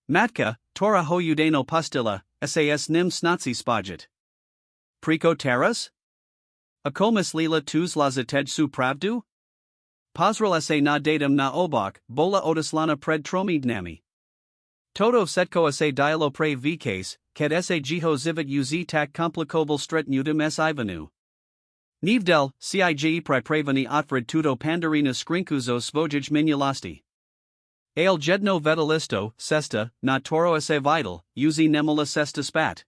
Matka, tora hojudeno pastila, sas nim snaci spajit. Priko teras? Akolmis lila tuz lazatej su pravdu? Pozrel sa na datum na obak, bola otislana pred tromidnami. Toto setko sa dialo pre v case, kad sa jiho zivit uz tak komplikoval stretnudum s ivanu. Nivdel, cige pripravani otfred tuto pandarina skrinkuzo svojij minulasti. Ale jedno vetalisto, sesta, na toro sa vital, uzi nemula sesta spat.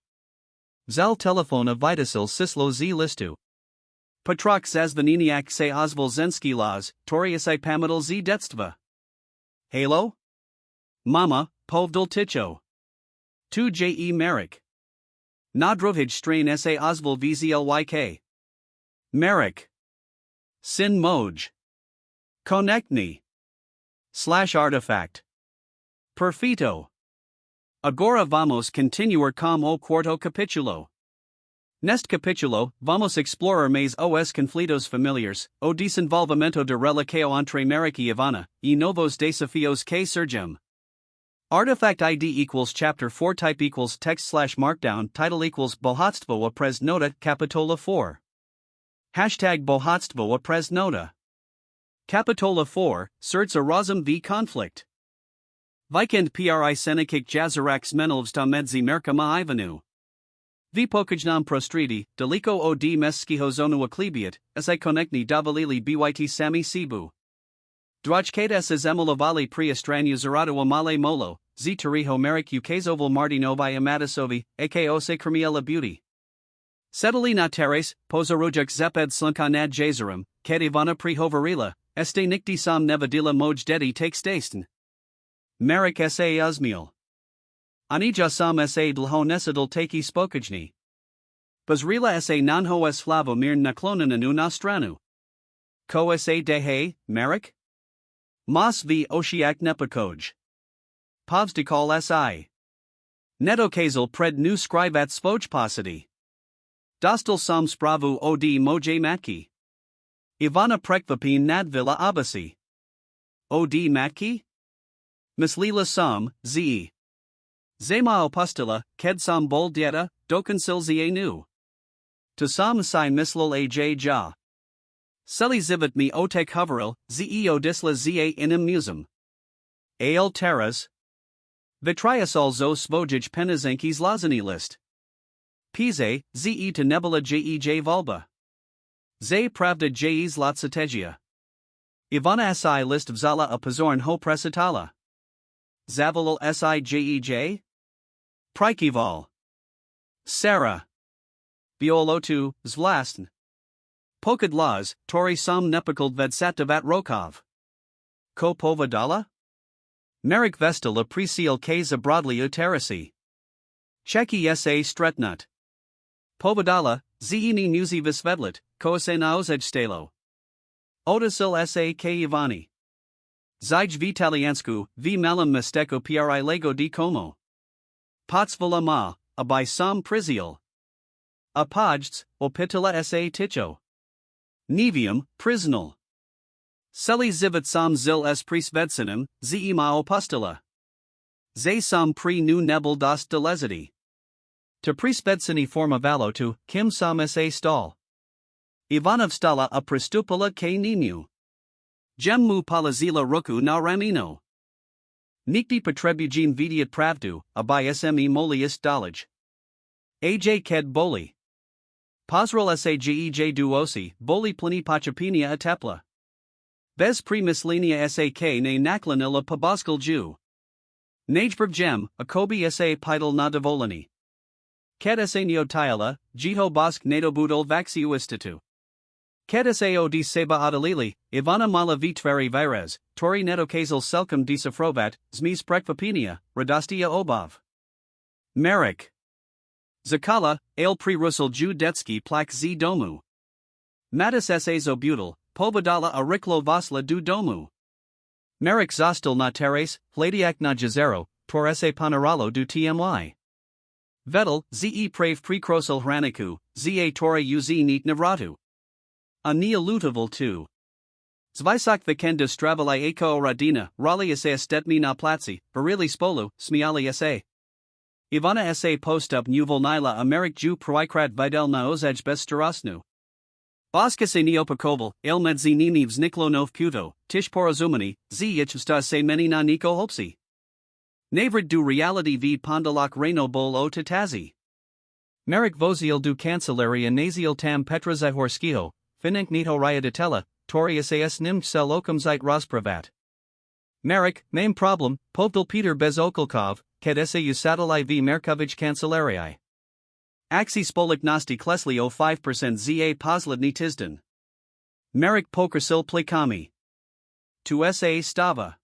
Zal telefona vitasil sislo z listu. Patrak zazvaniniak se ozval zenski las, toriasai pamadal z detstva. Halo? Mama, povdal ticho. Tu je Marek. Nadrovij strain sa ozval vzlyk. Marek. Sin moj. Konektni. /artifact. Perfito. Agora vamos continuar com o cuarto capítulo. Neste capítulo, vamos explorar mais os conflitos familiares, o desenvolvimento de relação entre Marek e Ivana, e novos desafios que surgem. Artifact ID equals chapter 4 type equals text/markdown title equals bohatstvo a pres nota capitola 4. Hashtag bohatstvo a pres nota. Capitola 4, serca razem v conflict. Vikend pri senikik jazarax menovsta medzi merkama Ivanu. V pokajnam prostridi, deliko od meskiho zonu aklibiat, as I konekni davalili byt sami sibu. Drajkatas as emulavali pri estranyu zarado amale molo, z tariho Marek ukazoval Martinovi amatasovi, ako se krmiela beauty. Setali na teres, pozorujak zeped slunkanad jazarum, kad Ivana prihovarila, este nikti sam nevadila moj dedi takes dasten. Marek sa uzmiel. Anija sam sa dlhonesadal taki spokajni. Bazrila sa nanho s flavomir naklonananu na stranu. Ko sa dehe, Marek? Mas v oshiak nepakoj. Povstikal si. Netokazal pred nu skrivat svojposity. Dostal sam spravu od moje matki. Ivana prekvapin nadvila abasi. Od matki? Mislila sam, ze. Zema opustila, ked sam bol dieta, dokonsil ze nu. To sam si mislil aj ja. Seli zivit mi otek hoveril, zeo disla za inim musum. Ale teras. Vitriasol zo svojij penazenkis lazani list. Pize, ze to nebula jej volba. Ze pravda jez latsategia. Ivana si list vzala a pozorn ho presitala. Zavalal sijej? Prikival. Sarah. Biolotu, zvlastn. Pokad laz, tori sam nepakald vedsatavat rokov. Ko povadala? Marek vestala prisil k zabrodli uterasi. Cheki sa stretnut. Povadala, ziini muzi visvedlit, ko se naozej stalo. Odasil sa k Ivani. Zij vitaliansku, v malam mesteko pri lego di como. Potsvala ma, abai sam prizial. Apajts, opitala sa ticho. Nevium, prisnal. Seli zivit sam zil s prisvedsinim, zema opustila. Ze sam pri nu nebel das delezity. To prisvedsini forma valo to, kim sam sa stal. Ivanov stala a pristupala k ninu. Gemmu palazila ruku na ramino. Nikti potrebujin vidiat pravdu, abai sme molius dalaj. Aj ked boli. Pozrel sajej duosi, boli plini pachapinia atepla. Bez pri mislinia sak ne naklanila paboskal ju. Najbrv gem, akobi sa pidal na dovolani. Ked sa neotiala, jiho bosk nadobudol vaxiu istitu. Ked sa od seba adalili, Ivana mala vitveri virez, tori netokazal selkum disafrovat, zmis prekvapinia, radostia obov. Marek. Zakala, ale pri russel ju detski plak z domu. Matis sa zobutal, povadala a riklo vasla du domu. Marek zostal na teres, hladiak na jazero, tor sa panaralo du tmy. Vettel, ze prave prekrosel hraniku, za tora uz neat navratu. A neolutival 2. Zvisak vikenda stravali eko radina, rali sa stetmi na platzi, barili spolu, smiali sa. Ivana sa postup nuvolnila Amerik ju proikrat videl na ozaj bez starosnu. Boskase neopakoval, ailmedzi nini vzniklo nov puto, tish porozumani, ich sta se meni na niko hopsi. Navrid du reality v pondalak reno bol o tatazi. Merrick vozil du cancelaria naziel tam petrazi horskiho, finenk nito riadatella, torias as nim sel okumzite rospravat. Merrick, name problem, povdal Peter bez okolkov, kad u satellite v Merkovich cancelarii. Axi spolik nosti klesli o 5% za posledni tizden. Merrick pokersil plikami. Tu sa stava.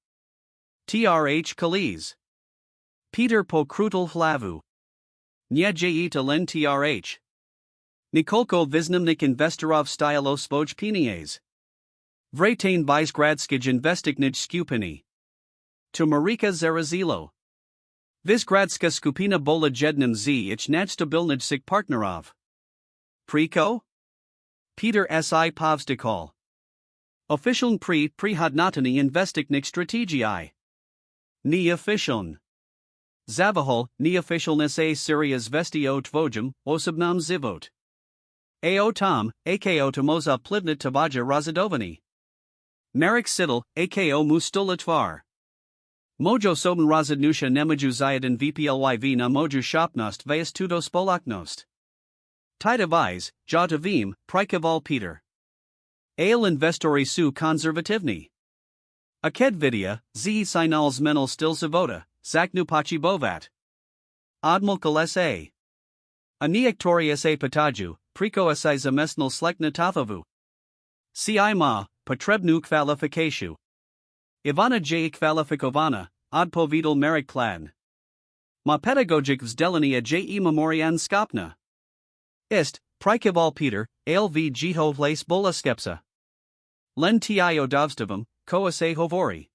Trh kaliz. Peter po krutal hlavu. Nye len trh. Nikolko visnamnik investorov stylo spoj pinies. Vratain vizgradskij investiknij skupini. To Marika Zarazilo. Vizgradska skupina bola jednim ich nachstabilnij sik partnerov. Priko? Peter si povstikol. Officialn prihodnotany investiknik strategii. Neofficialn. Zavahol, neofficialness a Syria zvesti o tvojum, osobnam zivot. Ao tom, ako tomoza plivnit tabaja razadovani. Marek sidel, ako mustula tvar. Mojo soben razadnusha nemaju zayadin vplyv na moju shopnost vayas tudo spolaknost. Tita viz, jata vim, prikaval Peter. Ale investori su konservativni. Aked vidia, signals menal stil zavota, zaknu pachi bovat. Admulkal sa. Aniaktori sa pataju, priko sa zamestnal slekna tafavu. Si ma, potrebnu kvalifikashu. Ivana j kvalifikovana, odpovidal Merrick klan. Ma pedagogic vzdelania j memorian skopna. Ist, prikaval Peter, alv jiho vlas bola skepsa. Len tio dovstavam, koa se hovori.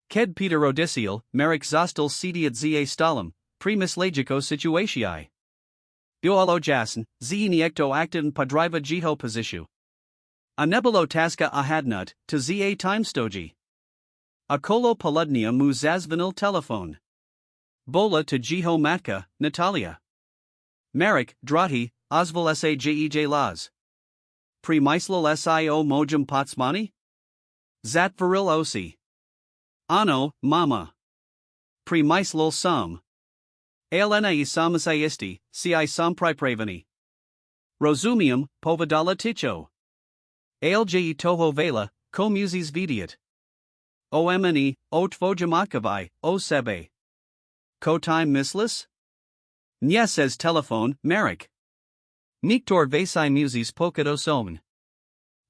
Ked Peter Odisiel, Merrick zostal sediat za stalem, primislagiko situatii. Bioalo jasen, niekto aktin podriva jiho posishu. A nebolo taska ahadnut, to za timestoji. A kolo poludnia mu zazvanil telefon. Bola to jiho matka, Natalia. Merrick, drati, ozval sa jej laz. Primislal sio mojum potsmani? Zat viril osi. Ano, mama. Primislal sum. Alena I samasaisti, ci sampripravani. Rosumium, povedala ticho. Alj toho vela, ko musis vidiat. Omni, o tvojamakovi, o sebe. Ko time mislis? Nye says telephone, Merrick. Niktor vasai musis pokado somen.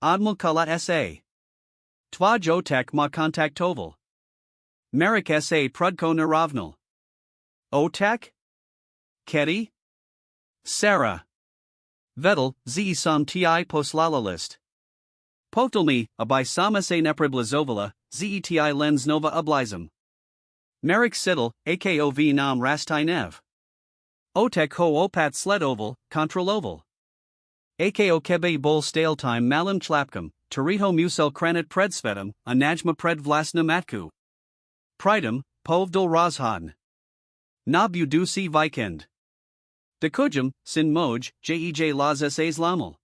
Admul kalat sa. Twaj otak ma kontaktoval. Merrick sa prudko naravnal. Otak? Kedi? Sarah. Vettel, z sam ti poslalist. Potelmi, abai sama se nepriblizovala, zeti lens nova oblizum. Merrick sidel, akov nam rastinev. Otek ho opat sledoval, kontroloval. Ako kebe bol stale time malim chlapkum, teriho musel kranit predsvetum, a najma pred vlasna matku. Pridum, povdol rozhadn. Nabu du si vikend. Dekujum, sin moj, jej las says lamal.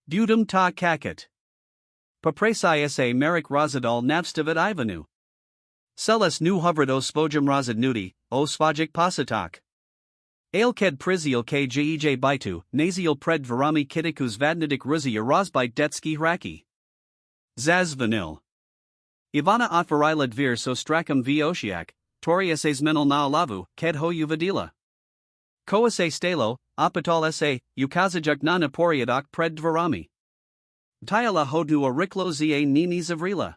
Budum ta kaket. Papresai sa Merrick razadal navstavid ivanu. Celes nu hovrido svojum razadnudi, o svajik pasatak. Ailked priziel k jej bitu, naziel pred varami kitikus vadnidik ruzia rozbite detski hraki. Zazvanil. Ivana otvarila dvir so strakam v oshiak, toriases menal na lavu, ked ho uvadila. Koase stalo, apatal sa, ukazajak na naporiadak pred dvarami. Tyala hodnu oriklo za nini zavrila.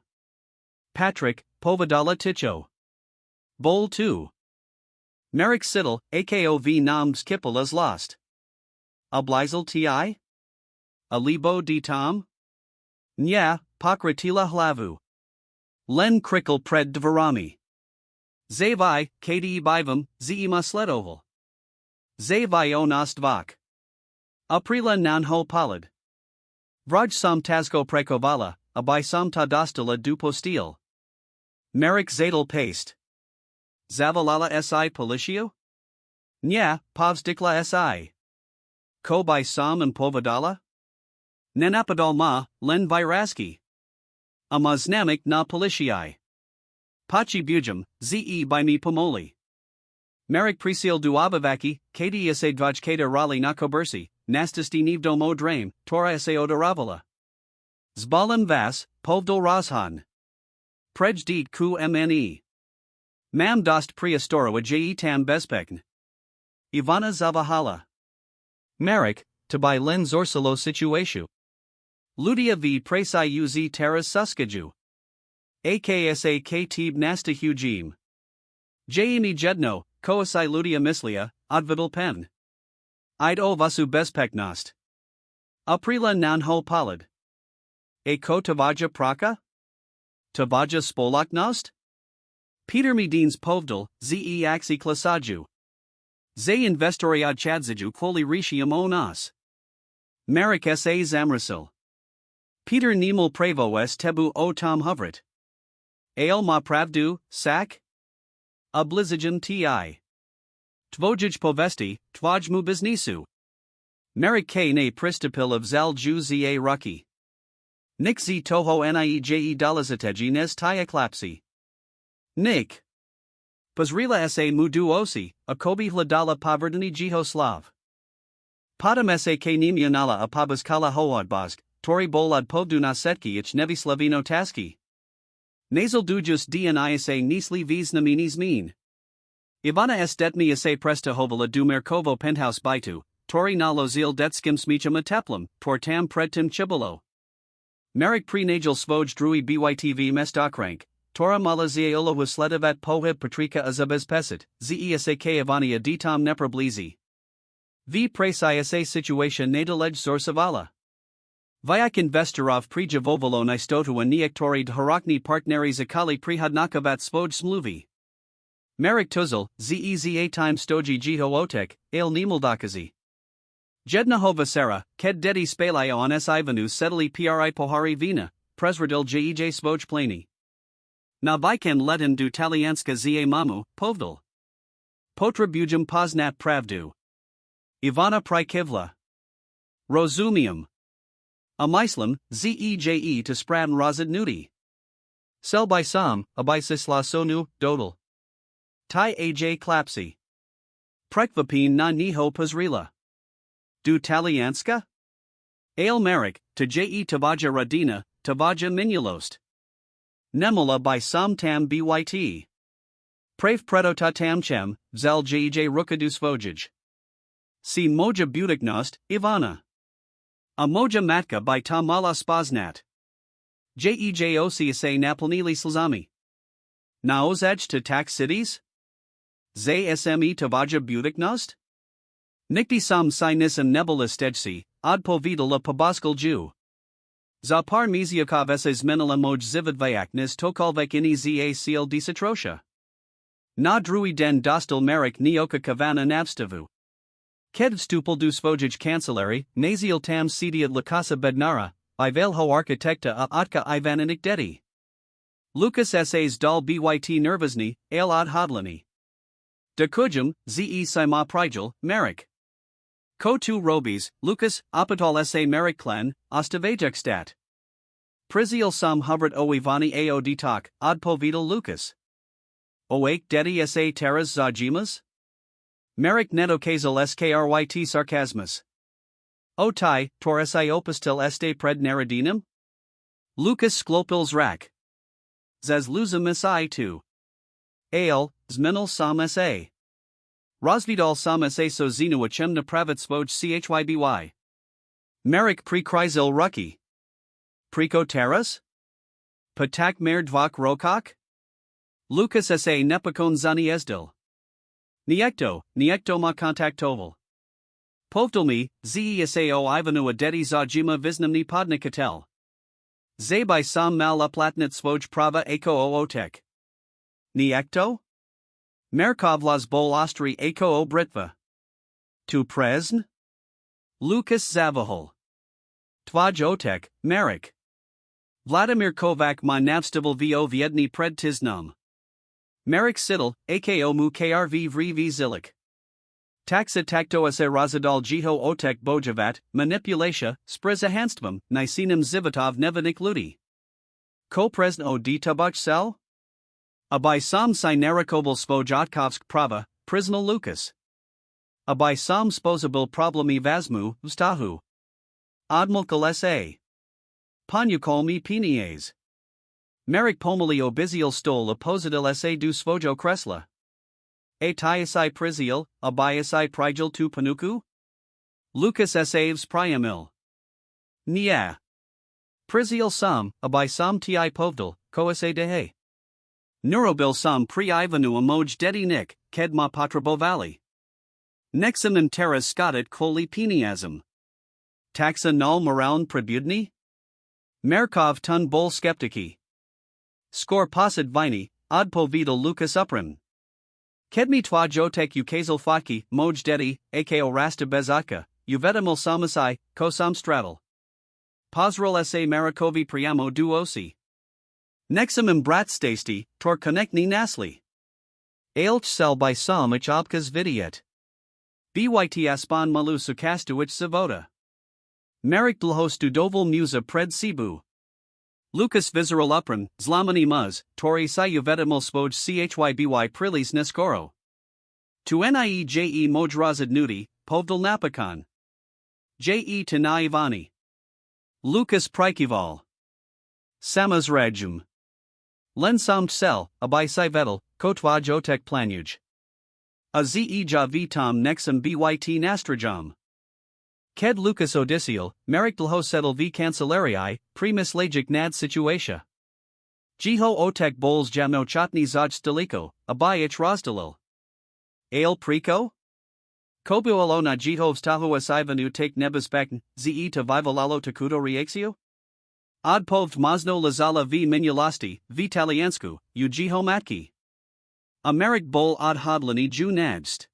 Patrick, povadala ticho. Bol 2. Merrick sidel, akov nams kipalas lost. Oblizel ti? Alibo di tom? Nya, pakratila hlavu. Len krikl pred dvarami. Zavai, kdi bivum, zema sledoval. Zay vionost vak. Aprila nanho palad. Vraj sam tazko prekovala, abai sam ta dostala du postil. Merik zadal paste. Zavalala si policio? Nya, povstikla si. Ko by sam and povadala? Nenapadal ma, len viraski. Amaznamik na politii. Pachi bujum, ze by mi pomoli. Merik prisil duabavaki, kadi sa dvajkata rali nakobersi, nastisti nivdo mo drame, tora sa odoravala. Zbalim vas, povdol razhan. Prej deed ku mne. Mam dost preistora je tam bezpekn. Ivana zavahala. Merik, to by len zorsalo situatio. Ludia v presi uz terras suskaju. Aksa ktib nasta hujim. Jemi jedno, koasai ludia mislia, advidal pen. Id o vasu bezpeknost. Aprila nanho palad. A ko tavaja praka? Tavaja spolaknost? Peter Medines povdal, ze axi klasaju. Ze investoriad chadziju quoli ritium onas. Merik sa zamrasil. Peter Nemul Prevo s tebu o Tom Hovret. Ale ma pravdu, sak? Oblizigen ti. Tvojij povesti, tvaj mu biznisu. Merik k ne pristapil of zal ju za rucky. Nik z toho nieje dolazategi nes tiaklapsi. Nik. Pozrila sa mudu osi, akobi hladala poverdani jihoslav. Padam sa k nemionala apabas kala hoadbazg. Tori bolad povduna setki ich nevi slavino taski. Nasal dujus dnisa nisli visnaminis mean. Ivana estetmi asa presta hovala du merkovo penthouse bitu, tori nalo zil detskim smicham teplum, tortam predtim chibolo. Merik prenatal svoj drui bytv mestokrank, tora malazia ula wusledavat pohib patrika azabes pesit, zesak ivania ditam neprablizi. V presi sa situation nadalej zorsavala. Vyak investorov prijavovalo nistotu a niektori dhorakni partneri zakali prihadnakavat svoj smluvi. Merik tuzal, zeza time stoji jiho otek, ale nemuldakazi. Jednahova sera, ked dedi spalayo on s ivanu setali pri pohari vina, presradil jej svoj plani. Na vikan letin du talianska za mamu, povdal. Potra bujum poznat pravdu. Ivana prikivla. Rozumium. Amislam, zeje to spran razid nudi. Sel by sam, abisisla sonu, dodal. Tai aj klapsi. Prekvapin na niho pozrila. Du talianska? Ale merik, to je tavaja radina, tavaja minulost. Nemula by sam tam byt. Prave predota tam chem, zal jej rukadus vojij. Si moja butiknost, Ivana. A moja matka by tamala spaznat. Jejoc sa naplnili slzami. Naozaj to tax cities? Sme tavaja butiknost? Nikti sam sinism nebula stejci, od povedala pobaskal ju. Zapar miziakov ses menala moj zividvayak nis tokalvek ini za seal disatrosha. Na drui den dostal merik nioka kavana navstavu. Ked stupal du svojij kancelari, naziel tam sediad la casa bednara, ivelho architecta a otka ivananik dedi. Lucas sas dal byt nervozni, ale od hodlani. De kujum, ze sima prijal, merik. Ko tu robis, Lucas, opatol sa merik clan, ostavajekstat. Priziel sam hubert o ivani ao ditak, od povedal Lucas. Oak dedi sa terras zajimas? Merik netokazal skryt sarcasmus. O tai, toris opistil este pred naradinum? Lucas sklopils rak. Zaz luzum si tu. Ale, zmenal sam sa. Razvidal sam sa so zinu achem na pravat svoj chyby. Merik prekrizil rucky. Preko terras? Patak mer dvak rokok? Lucas sa nepakon zani ezdil. Niekto ma kontaktoval. Povdalmi, zesao Ivanu adeti zajima visnamni podnikatel. Zabai sam mal uplatnit svoj prava ako ootek. Niekto? Merkovlas bol ostri ako o britva. Tu prezn? Lukas Zavahol. Tvaj Otek, Marek. Vladimir Kovac ma navstival vo viedni pred tiznam. Marek Sidel, ako mu krv v zilik. Taxa takto se razadal jiho otek bojavat, manipulatia, sprezahanstvom, nisinum zivatov nevanik ludi. Ko prezno d tabach sel? Abai sam si narakobal svojotkovsk prava, priznal Lukas. Abai sam sposabil problemi vazmu, vstahu. Odmulkal sa. Panyukolmi pinies. Marek pomali obizial stol opozidal sa du svojo kresla. A tiasai prizial, abiasai prigil tu panuku? Lukas saves priamil. Nia. Prizial sam, abai sam ti povdal, koase dehe. Neurobil sam pri Ivanu amoj dedi nik, kedma patrabo valley. Nexum im terras scotit koli peniasm. Taxa null moraun prebudni? Merkov tun bol skeptiki. Skor posid vini, odpo vidal Lukas uprim. Kedmi twa jotek ukazel fatki, moj dedi, ako rasta bezatka, uvetamil samasai, ko sam straddle. Pozrel sa Marikovi priamo duosi. Nexum im brat stasty, tor konekni nasli. Ailch sel by sam ich obkas vidiet. Byt aspan malu sukastuich savoda. Marek dlho studoval muza pred Cebu. Lukas vizeral upran, zlamani muz, tori si uvetamil spoj chyby prilis neskoro. Tu nieje moj razad nudi, povdal napakan. Je to naivani. Lukas prikival. Samas rajum. Len samt sel, abai si vedel, kotwa jotek planuj. A ja vitam nexum byt nastrajam. Ked Lukas Odisial, Marek dlho settle v cancelarii, primus lagic nad situa. Jiho otek bols jamno chotni zaj stoliko, abayich rozdalil. Ale priko? Kobualo na jiho vstahu asivanu take nebusbekn, ze to vivalalo takudo reaxio? Odpovd mazno lazala v minulasti, v taliansku, u jiho matki. Marek bol od hodlani ju nadst.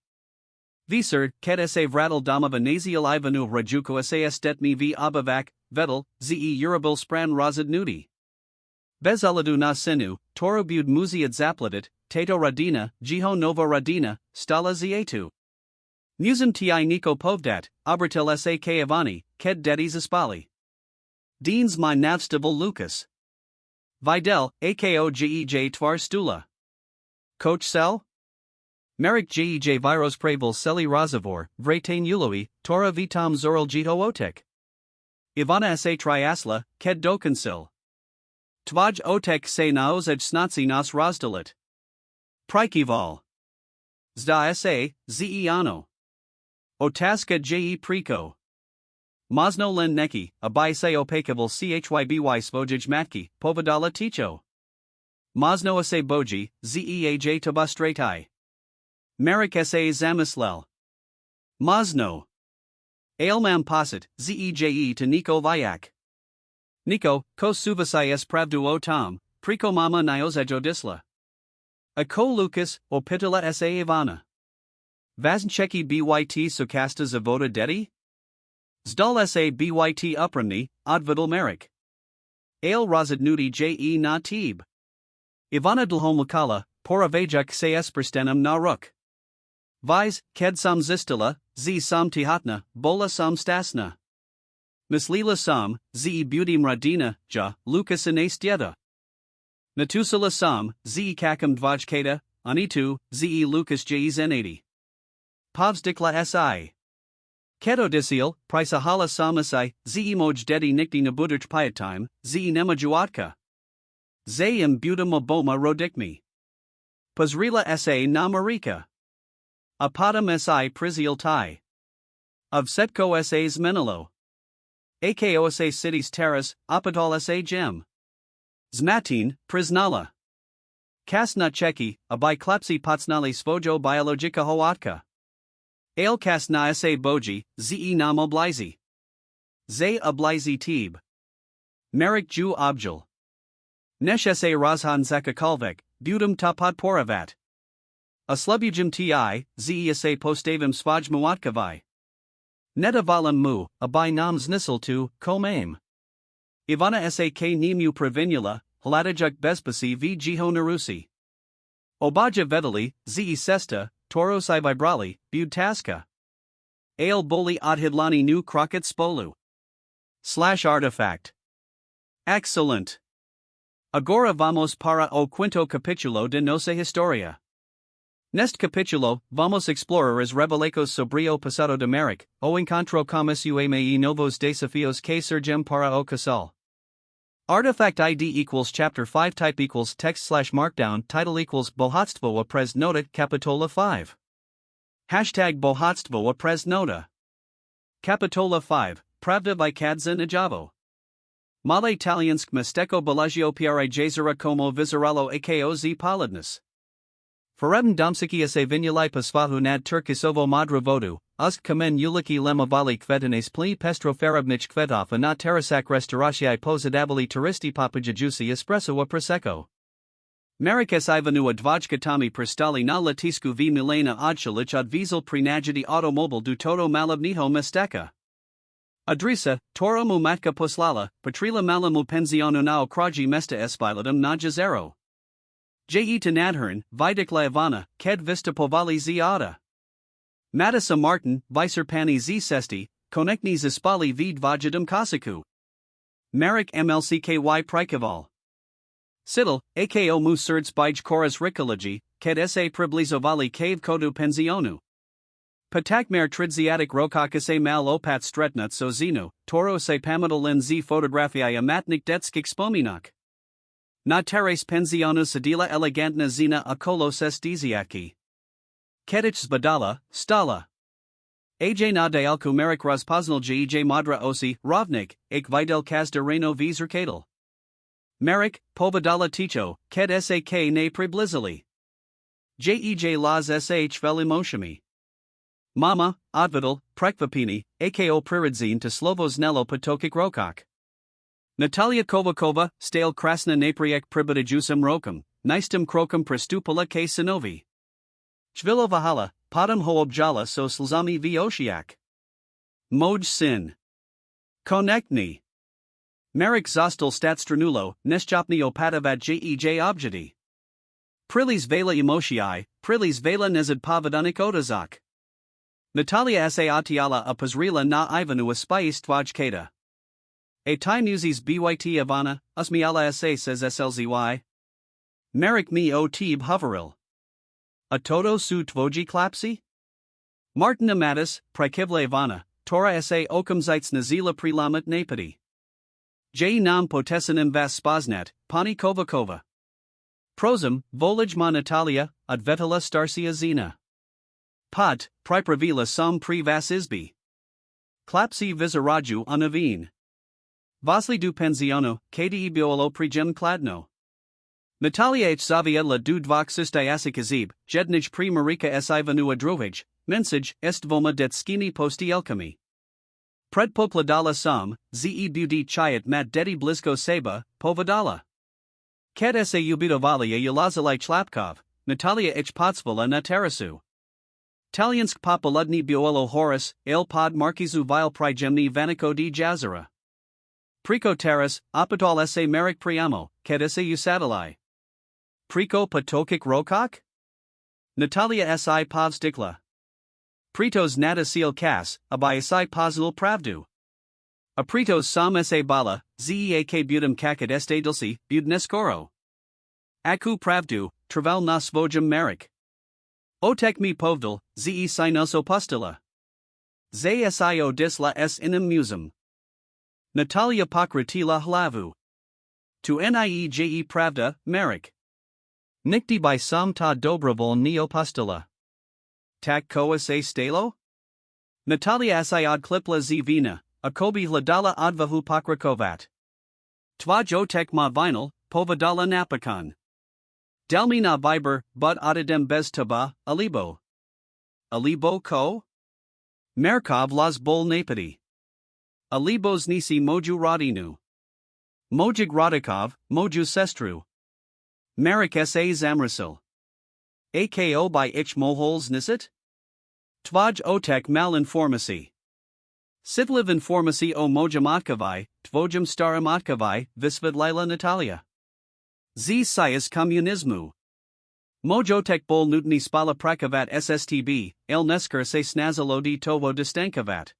Visur, ked sa vradal domova nazial Ivanu rajuko sa stetmi v obavak, vedel, ze UROBIL spran razad nudi. Bezaladu na sinu, torobud muziad zaplatit, tato radina, jiho novo radina, stala zietu. Musum ti niko povdat, obratil sa kayavani, ked dedis aspali. Deans my navstival Lukas. Videl, ako jej tvar stula. Coach sel? Marek jej viros pravil seli razavor, vratain uloi, tora vitam zoral jito otek. Ivana sa triasla, ked dokensil. Tvaj otek se naozej snatsi nas razdalit. Prikival. Zda sa, zeano. Otaska je priko. Mazno len neki, abai se opakaval chyby svojij matki, povadala ticho. Mazno sa boji, zeaj tabastratai. Marek sa zamislel. Mazno. Ailmam posit, zeje to Niko Vayak. Niko, ko suvasai s pravdu o tam, priko mama niozej odisla. A ko Lukas, opitala sa Ivana. Vazncheki byt sukasta zavoda dedi? Zdal sa byt upramni, odvidal Marek. Ale razad nudi je na tib. Ivana dlhomukala, poravajak sa esperstenum na ruk. Vise, ked sam zistila, z sam tihatna, bola sam stasna. Mislila sam, z budim radina, ja, Lukas inastieta. Natusila sam, z kakam dvajkata, anitu, z Lukas jzen80. Povsdikla si. Kedodisial, prisahala samasai, z moj dedi nikdi nabudurch piatime, z nemajuatka. Zayim budum oboma rodikmi. Pazrila sa namarika. Apadam si prizial tai. Of setko sas menelo. Ako sa cities terras, apadal sa gem. Zmatin, priznala. Kasna cheki, abai klapsi patsnali svojo biologika hoatka. Ale kasna sa boji, ze nam oblizi. Zay oblizi tib. Marek ju objal. Nesh sa razhan zakakalvek, budum tapad poravat. A slubujim ti, ze sa postavim svaj muatkavai. Neta valam mu, abai nam znisel tu, komame. Ivana sak nemu previnula, hladajak bezpasi v jiho narusi. Obaja vedali, ze sesta, torosai vibrali, bud taska. Ale boli adhidlani nu kroket spolu. /artifact. Excellent. Agora vamos para o quinto capítulo de nossa historia. Neste capítulo, vamos explorar as revelecos sobre o passado de Merrick, o encontro comissuame e novos desafios que surgem para o casal. Artifact ID equals chapter 5 type equals text/markdown title equals bohatstvo a pres nota capitola 5. Hashtag bohatstvo a pres nota. Capitola 5, Pravda Vikadza Najavo. Male Taliansk mesteko balagio piare jezera como vizeralo akoz palidness. Faredin domsiki se vinulai pasvahu nad turkisovo madra vodu, usk kamen uliki lemavali kvetines pli pestro farabnich kvetov na terasak restauratii pozadavali turisti papajajusi espresso a prosecco. Marikes Ivanu advajkatami prestali na latisku v milena odshalic odvizel prenagidi automobile du todo malabniho mesteka. Adrisa, toro mu matka poslala, patrila malamu penzionu na okraji mesta espilatum na jazero. Je tanadhern, vidikla ivana, ked vista povali ziada. Matisa Martin, viserpani z sesti, konekni zispali v dvajadum kasiku. Marek mlcky prikaval. Sidel, ako mu surd spij koras rikology, ked sa priblizovali cave kodu penzionu. Patakmer tridziatic rokakase mal opat stretnut so zinu, toro se pamadolin z fotografia matnik detskik spominak. Na teres penzionu sedila elegantna zina akolos estiziaki. Kedich zbadala, stala. Aj na dialku merik razpoznal jej madra osi, rovnik, ik videl kazdareno v zrkadal. Merik, povadala ticho, ked sak ne priblizali. Jej las sh velimoshami. Mama, odvidal, prekvapini, ako priridzin to slovoznelo potokik rokak. Natalia Kovakova, stale krasna napriek pribadajusam rokum, nistum krokum prestupala ke sinovi. Chvilo vahala, padam hoobjala so slzami v oshiak. Moj sin. Konekni. Merik zostal statstranulo, neschopni opadavat jej objedi. Prilis vela emotii, prilis vela nezad pavadonik odazak. Natalia sa atiala a pozrila na Ivanu aspais tvaj keda. A time uses byt Ivana, usmiala sa says slzy. Merik mi o tib hoveril. A toto su tvoji klapsi? Martin Amatis, prikivla Ivana, Tora sa okumzites nazila prilamat napadi. J nam potesinim vas spaznet, pani Kovakova. Prosum, volaj ma Natalia, advetala starsia zina. Pot, pripravila som pri vas izbi. Klapsi vizaraju anavine. Vasli du penziono, kdi biolo prijem kladno. Natalia h zaviedla du dvok sistajasi kazib, jednij pri marika s Ivanu adrovij, mensaj, estvoma detskini posti elkami. Predpokladala som, ze budi chayat mat dedi blisko seba, povadala. Ked sa ubidovalia yulazalai chlapkov, Natalia h potsvala na terasu. Taliansk popoludni biolo horis, il pod markizu vile prijemni vaniko di jazera. Priko teras, opatol sa merik priamo, ked sa usadalai. Priko patokik rokak? Natalia si povstikla. Pritos nata seal kas, abai si pozul pravdu. Apritos sam sa bala, zeak budum kakad este dilsi, budneskoro. Aku pravdu, travel nas vojum merik. Otek mi povdal, ze sinos opustila. Sio disla s inem musum. Natalia pokratila hlavu. Tu nieje pravda, merik. Nikti by sam ta dobrovol neopustila. Tak koa se stalo? Natalia asiad klipla z vina, akobi hladala advahu pokrakovat. Tvaj otek ma vinyl, povadala napakan. Delmi na viber, bud adidem bez taba, alibo. Alibo ko? Merkov las bol napadi. Alibos nisi moju radinu. Mojig radikov, moju sestru. Merik sa zamrasil. Ako by ich mohols nisit? Tvaj otek mal informasi. Sitliv informasi o mojam otkavai, tvojam staram otkavai, visvidlila Natalia. Z sias komunizmu. Mojotek bol nutni spala prakavat SSTB, el nesker se snazalodi tovo distankavat.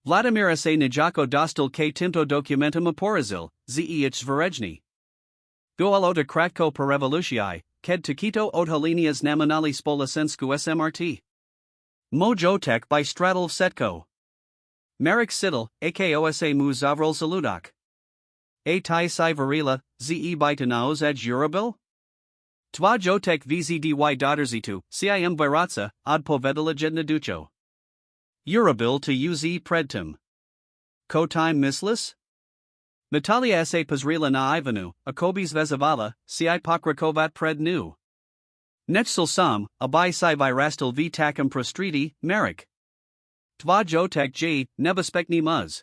Vladimir se nijako dostal k timto dokumentum aporazil, zeich zverejni. Goalota kratko per revolucii, ked takito odhalinias namanali spolasensku smrt. Mojotek by straddle setko. Marek Sidel, akosa mu zavrol saludak. A tai si varila, ze by tanaos ed UROBIL? Tva jotek vzdy dodrzitu, cim viratsa, od povedala jedna ducho. UROBIL to uz predtum. Ko time mislis? Natalia se pozrila na Ivanu, akobis vezavala, ci pokrakovat pred nu. Nechsel sam, abai si virastal v takum prostridi, Marek. Tva jotek j, nebaspekni muz.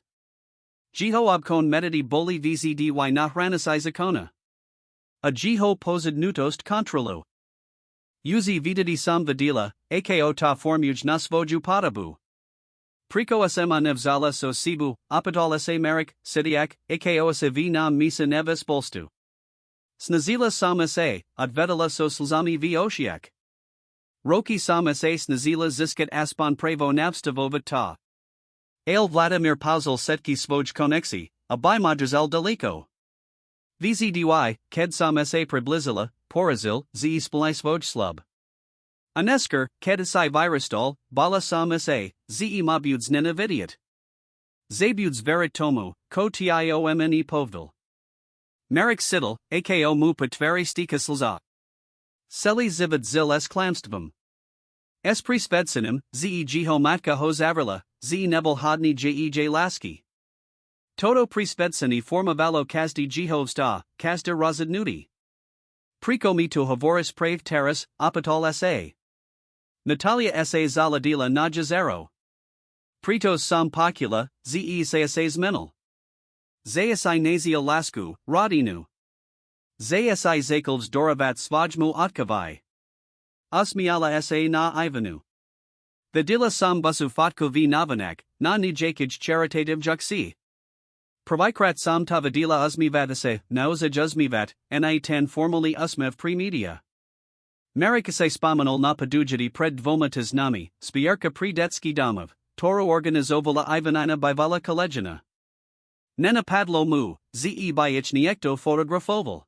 Jiho obkon medidi boli vzdy nahranasai zakona. A jiho posed nutost kontrolu. Uzi vididi sam vidila, ako ta formuj nasvoju padabu. Priko sma nevzala so sibu, apadal se Marek, sidiak, ako se v nam misa neves bolstu. Snazila sam se, advedala so slzami v oshiak. Roki sam se snazila ziskat aspan prevo navstavovat ta. Ale Vladimir Pauzal setki svoj koneksi, a by madrazel daliko. Vzdy, ked sam se priblizila, porazil, ze splai svoj slub. Anesker, ked si virustol, bala sam se, ze mabuds nenavidiot. Zabuds verit tomu, ko tiomne povdal. Marek Sidel, ako mu patveri stika slza. Seli zivid zil es klamstvom. Es prisvedsinim, ze jiho matka ho zavrila, ze nebel hodni jej laski. Toto prisvedsini formavalo kazdi jihovsta, kazda razadnuti. Priko mi to havoris prave teras, apatal sa. Natalia sa zaladila na jazero. Pritos sam pocula, ze sayasas menal. Zayasai nazia lasku, rodinu. Zayasai zakovs doravat svajmu otkavai. Usmiala sa na Ivanu. Vidila sam busu fatko v navanak, na nijakij charitativ juksi. Pravikrat sam tavadila usmivatase, nauzaj usmivat, ni10 formally usmev premedia. Marikase spamanol na padujati pred dvomatas nami, spierka predetski domov, toro organizovala Ivanina bivala kolegina. Nena padlo mu, ze by ich niekto fotografoval.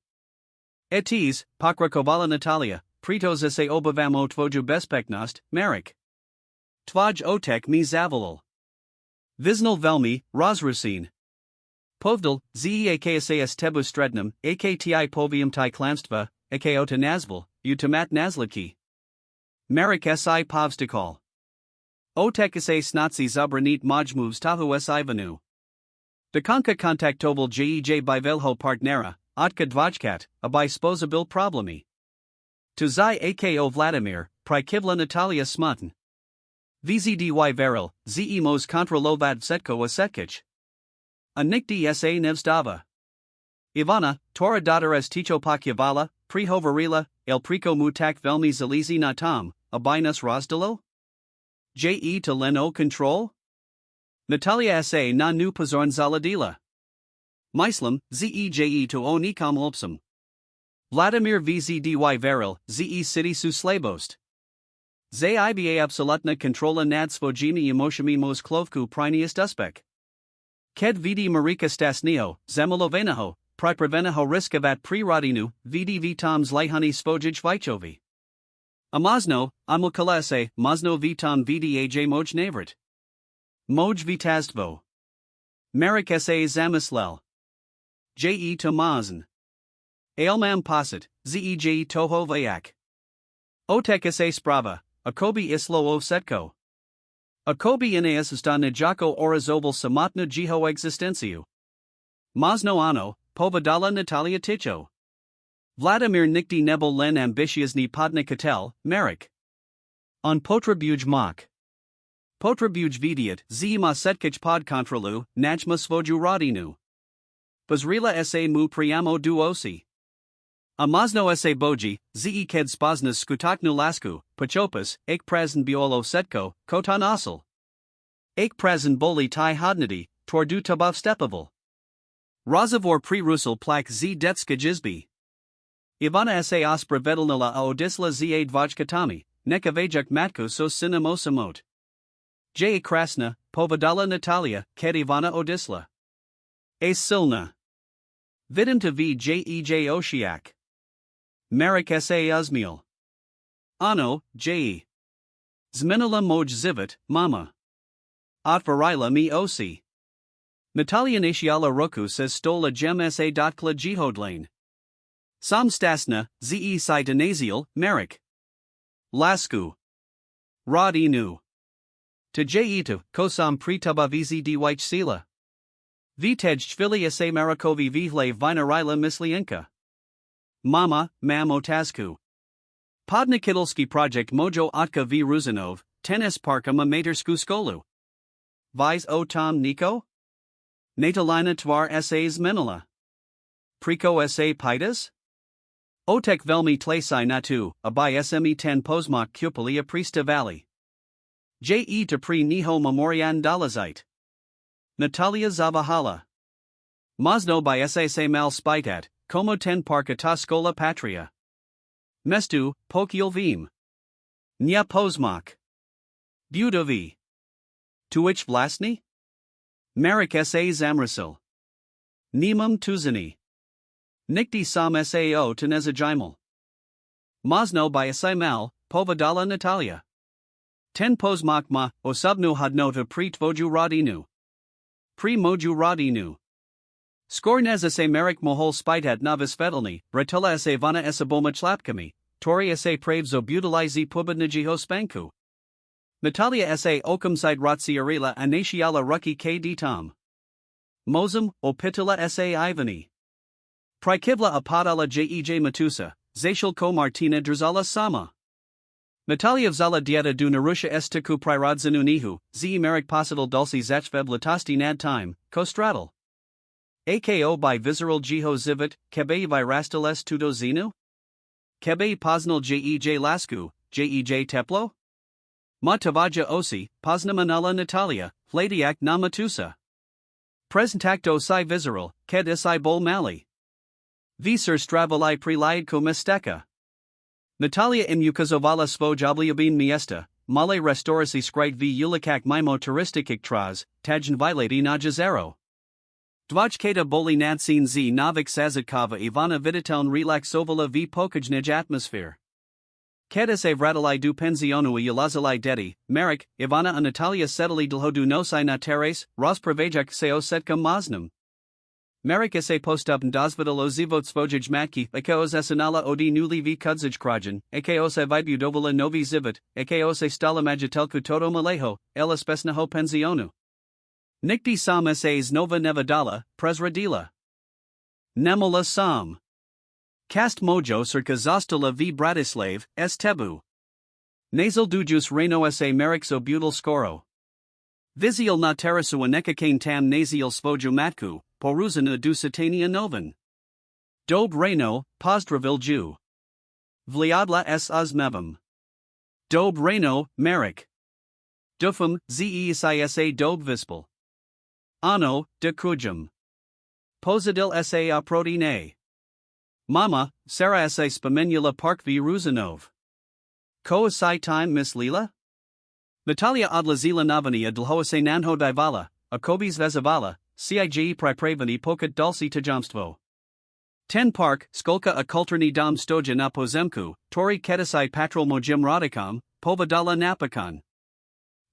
Etis, pokrakovala Natalia, pritos se obavamo tvoju bespeknost, Marek. Tvaj otek mi zavolal. Visnal velmi, rozrusin. Povdal, zeakasas tebu strednum, akti povium ti klamstva, akota nazval, utamat nazliki. Marek si povstikal. Otek se snatsi zabranit majmovs tahu s Ivanu. Dekanka kontaktoval jej by velho partnera, otka dvajkat, a by sposabil problemi. To zi ako Vladimir, prikivla Natalia smutn. Vzdy veril, ze mos kontrolovat setko a setkich. A nikdi sa nevzdava. Ivana, tora dodares ticho pakyavala, prihovarila, el priko mutak velmi zalizi na tam, a by nas rozdalo? Je to leno control? Natalia sa na nu pozorn zaladila. Myslam, zeje to o nikam lopsum. Vladimir vzdy veril, ze city su slabost. Ze iba absolutna kontrola nad svojimi emoshami mos klovku priniest uspek. Ked vidi marika stasnio, zamolovenaho, priprevenaho riskavat prirodinu, vidi vitam zlihani svojij vichovi. Amazno, amukalase, mazno vitam vdaj moj navrat. Moj vitazdvo. Marek sa zamislel. Je to mazn. Ailmam pasit, zej toho vayak. Otek sa sprava, akobi islo o setko. Akobi ineas sta nijako orazoval samotna jiho existenciu. Mazno ano, povadala Natalia ticho. Vladimir nikti nebo len ambitiasni podna katel, Marek. On potrabuj mok. Potrabuj vidiat, zima setkich pod kontrolu, najma svoju rodinu. Bazrila sa mu priamo duosi. A mazno se boji, ze ked spaznas skutaknu lasku, pachopas, ek prazen biolo setko, kotan osel. Ek prazen boli tai hodnity, twardu tabov stepoval. Razavor pre-rusel plak z detska jizbi. Ivana se ospra vedalnila a odisla za dvajkatami, neka vajak matku so sinamosamot. J. Krasna, Povadala Natalia, Ked Ivana Odisla. A Silna. Vidanta v. J. Oshiak. Marek sa Uzmiel. Ano, J. Zmenila Moj Zivit, Mama. Otvarila mi osi. Natalia Nashiala Roku says stola gem sa dotkla jihodlane. Sam Stasna, ze si Danaziel, Marek. Lasku. Rod inu. To Jitu, kosam pritabavizi dwich sila. Vitej chvili sa Marakovi vihle vinarila mislienka. Mama, mam otazku. Podnikidlski project mojo otka v Ruzanov, tenis parkama matersku skolu. Vise o Tom Nico? Natalina tvar essays menala. Priko sa pitas? Otek velmi tlesai natu, abai sme ten posmak kupali a prista valley. J. to pre Niho Memorian Dalazite. Natalia Zavahala. Mazno by sa mal spitat, como ten parkata skola patria. Mestu, pokiel vim. Nya posmak. Budovi. To which vlastni? Marek sa zamrasil. Nemum tuzani. Nikti sam sao tenezajimal. Mazno by sa mal, povadala Natalia. Ten posmak ma, osobnu hodnota pre tvoju rodinu. Pre moju rodinu. Skorneza se Marek mohol spitat novis fedelni, bratila se vana esaboma chlapkami, tori se pravzo butilizi pubadnajiho spanku. Natalia sa okumside ratsiarila anashiala ruki k ditam. Mozum, opitila sa ivani. Prikivla apadala jej matusa, zashil ko Martina drzala sama. Natalia vzala dieta du narusha estiku prirodzanu nihu, ze Marek posital dulci zachveb latasti nad time, kostradal. Ako by visceral jiho zivit, kebe virastales tudo zinu? Kebe poznal jej lasku, jej teplo? Ma tavaja osi, poznamanala Natalia, fladiak namatusa. Presentacto si visceral, ked isi bol mali. Visur stravali preliadko mesteka. Natalia imukazovala svoj obliubin miesta, male restorasi skrite v ulikak mimo turistikik traz, tajn vilati na jazero. Dvajkata boli nadsin z novik sazitkava Ivana viditeln relaxovala v pokajnej atmosphere. Kada se vratili du penzionu I ulazali dedi, Marek, Ivana a Natalia sedali dlhodu nosai na teres, rozpravajak se osetka maznum. Marek se postupn dozvidalo zivot svojij matki, akos esanala odi nuli v kudzij krajan, akos vidbudovala novi zivot, akos stala majitelku todo maleho, el espesnaho penzionu. Nikti sam sas nova nevadala, presradila. Nemola sam. Cast mojo circa zostala v Bratislav, s tebu. Nasal dujus reno sa Marek butyl skoro. Vizial na terasu anekakain tam nasial svoju matku, poruzana du satania novan. Dob reno, pozdravil ju. Vliadla s uzmevam. Dob reno, Marek. Dufum, zeisa dob vispal. Ano, de kujum. Pozadil sa aprotine. Mama, Sarah sa spamenula parkvi Ruzanov. Ko asai time Miss Lila? Natalia odlazila novania dlhoase nanho divala, a kobis vezavala, cige pripravani pokat dulci tajamstvo. Ten park, skolka a kulturni dom stoja na pozemku, tori kedasai patrol mojim radikam, povadala napakan.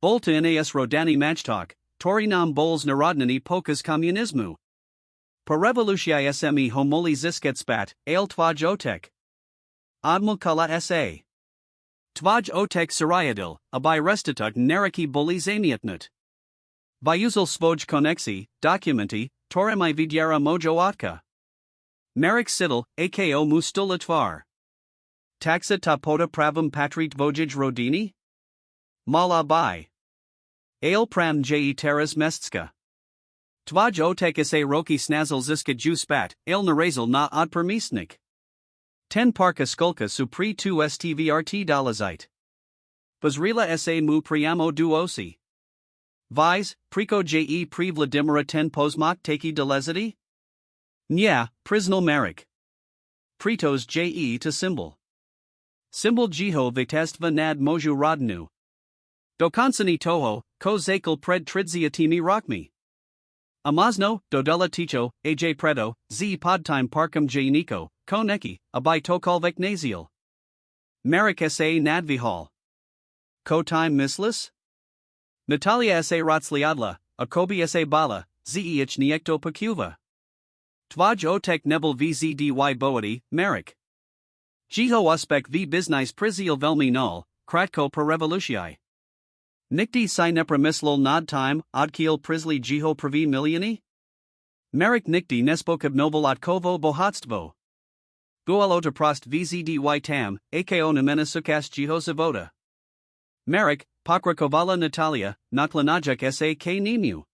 Bolta nas rodani majtok, tori nam bols narodnani pokas komunismu. Po revolucija sme homoli zisket spat, ale tvaj otek. Admul kala sa. Tvaj otek sarayadil, abai restitut naraki boli zamiatnut. Vyuzel svoj koneksi, documenti, toremai vidyara mojo otka. Marek sidel, ako mustula tvar. Taxa tapota pravam patrit vojij rodini? Mala bai. Ale pram je teras mestska. Tvaj otek sa roki snazel ziska ju spat, ale narazil na odpermisnik. 10 parka skulka su pri tu stvrt dolazite. Bazrila sa mu priamo duosi. Vise, priko je pri Vladimira 10 pozmak taki dolezity? Nya, priznal Marek. Pritos je to symbol. Symbol jiho vitestva nad moju rodnu. Dokansani toho, ko zakal pred tridziatimi rokmi. Amazno, dodela ticho, aj predo, z podtime parkum jniko, ko neki, abay tokolvek naziel. Marek sa nadvihal. Ko time mislis? Natalia sa rotsliadla, akobi sa bala, zeich niekto pakuva. Tvaj otek nebel vzdy boadi, Marek. Jiho uspek v biznais priziel velmi nol, kratko per revolucii. Nikti si nepremislil nad time, odkiel prizli jiho pravi milioni? Marek nikti nespokab novolatkovo bohatstvo. Gualo to prost vzdy tam, ako namena sukas jiho zavoda. Marek, pokrakovala Natalia, naklanajak sa k nimu.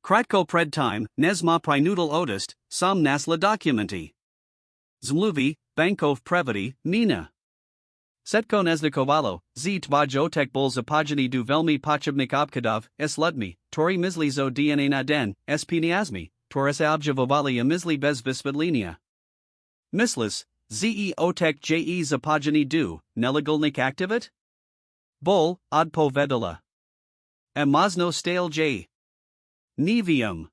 Kratko pred time, nezma prinudal odist, sam nasla documenti. Zmluvi, bankov prevati, mina. Setko neznikovalo, z tvaj otek bol zapajani du velmi pochabnik obkadov, ludmi, tori mislizo dna na den, pniazmi, toris objavovali a misli bez visvedlinia. Mislis, ze otek je zapajani du, nelegalnik activit? Bol, odpovedala. Amazno stale j. Nevium.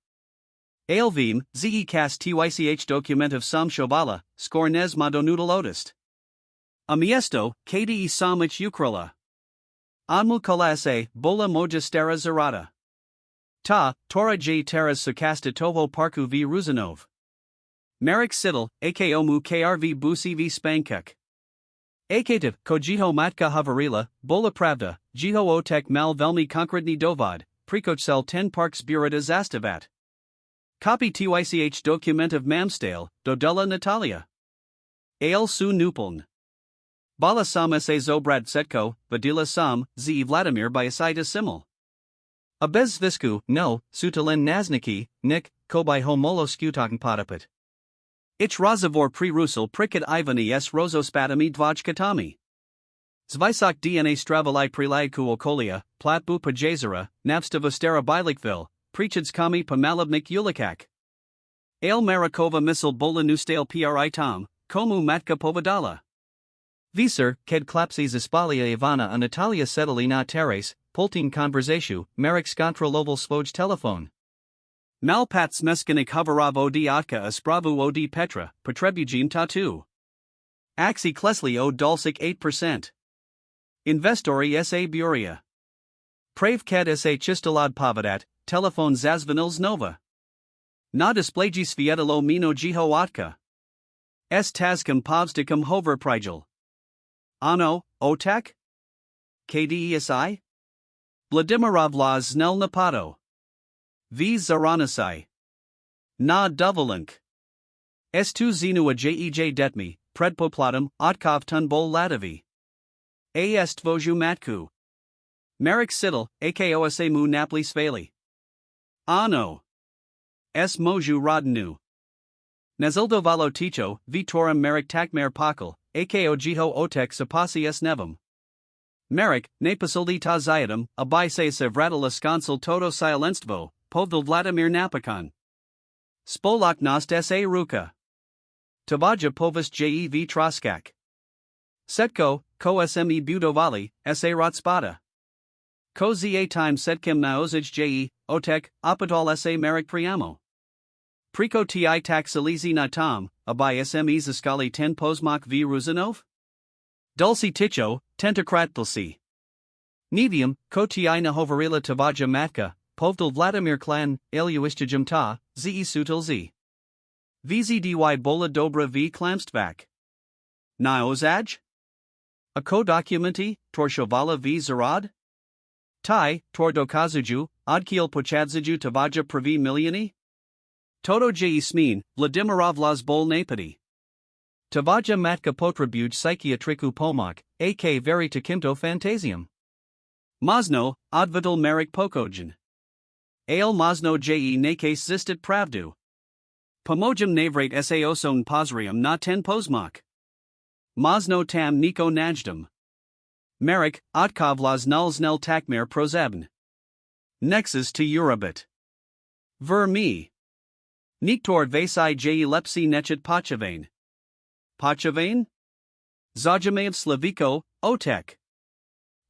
Ailvim, ze kas tych documentov sam shovala, skornez madonudal odist. Amiesto, kde samich ukrola. Anmu kalase, bola mojastera zarada. Ta, tora j teras sukasta toho parku v Ruzanov. Marek sidel, akomu krv busi v spankuk. Akativ, ko jiho matka havarila, bola pravda, jiho otek mal velmi konkretni dovod, prekochsel 10 parks burida zastavat. Copy tych documentov mamstale, dodela Natalia. Ale su nupeln. Bala sam sa zobrad setko, vadila sam, z Vladimir by asida simul. A bez visku, no, sutalin nazniki, nik, ko by homolo skutaken potapit. Ich razavor pri Rusel prikat Ivani s rozospatami dvaj katami. Zvisok dna stravalai prilaiku okolia, platbu pajazera, navstavostera bilikville, prichidskami pamalabnik ulikak. Ale Marakova misl bola nustale pri tom, komu matka povadala. Visur, ked klapsi zaspalia Ivana a Natalia sedali na teres, poltin konversatu, Marek skontroloval svoj telefon. Malpat smeskanik hovarov od otka a spravu od Petra, potrebujim tatu. Axi klesli od dulcik 8%. Investori sa buria. Prave ked sa chistalad pavadat, telefon zazvanils nova. Na display svietalo mino jiho otka. S tazkam povstikam hover prigel. Ano, otak? Kdesi? Vladimirov las znel napado. V zaranasai. Na dovolink. S2 zinua jej detmi, predpoplatum, otkov tun bol ladavi. As tvoju matku. Marek sidel, akosa mu napli svali. Ano. S moju rodnu. Nazildovalo ticho, vitorum Marek takmer pakal, ako jiho otek sapasi s nevam. Marek, nepasildi ta zayadam, abay se sevradala skonsel todo silenstvo, povdil Vladimir Napakan. Spolak nost sa ruka. Tavaja povist jev troskak. Setko, ko sme budovali, sa rotspada. Ko za time setkim naozij je, otek, opatol sa Marek priamo. Priko ti tak salizi na tom, abay sme zaskali 10 pozmak v Ruzanov? Dulci ticho, tentakrattlsi. Nevium, ko ti na hovarila tavaja matka, povdil Vladimir klan, iluistijum ta, ze sutil z. Vzdy bola dobra v klamstvak. Naozaj? Ako dokumenti, tor shovala v zarad? Tai, tor dokazuju, odkiel pochadziju tavaja pravi milioni? Toto je smin, Vladimirov las bol napadi. Tavaja matka potrebuj psychiatriku pomak, ak veri takimto fantasium. Mazno, odvidal Marek pokojan. Ale mazno je nakes zistit pravdu. Pomojam navrate sa oson pozrium na 10 pozmak. Mozno tam niko najdem. Merrick, Otkovlas nulznel takmer prozabn. Nexus to Eurobit. Ver me. Niktord vasai je lepsi nechet pachavane. Pachavane? Zajamev Slaviko, Otek.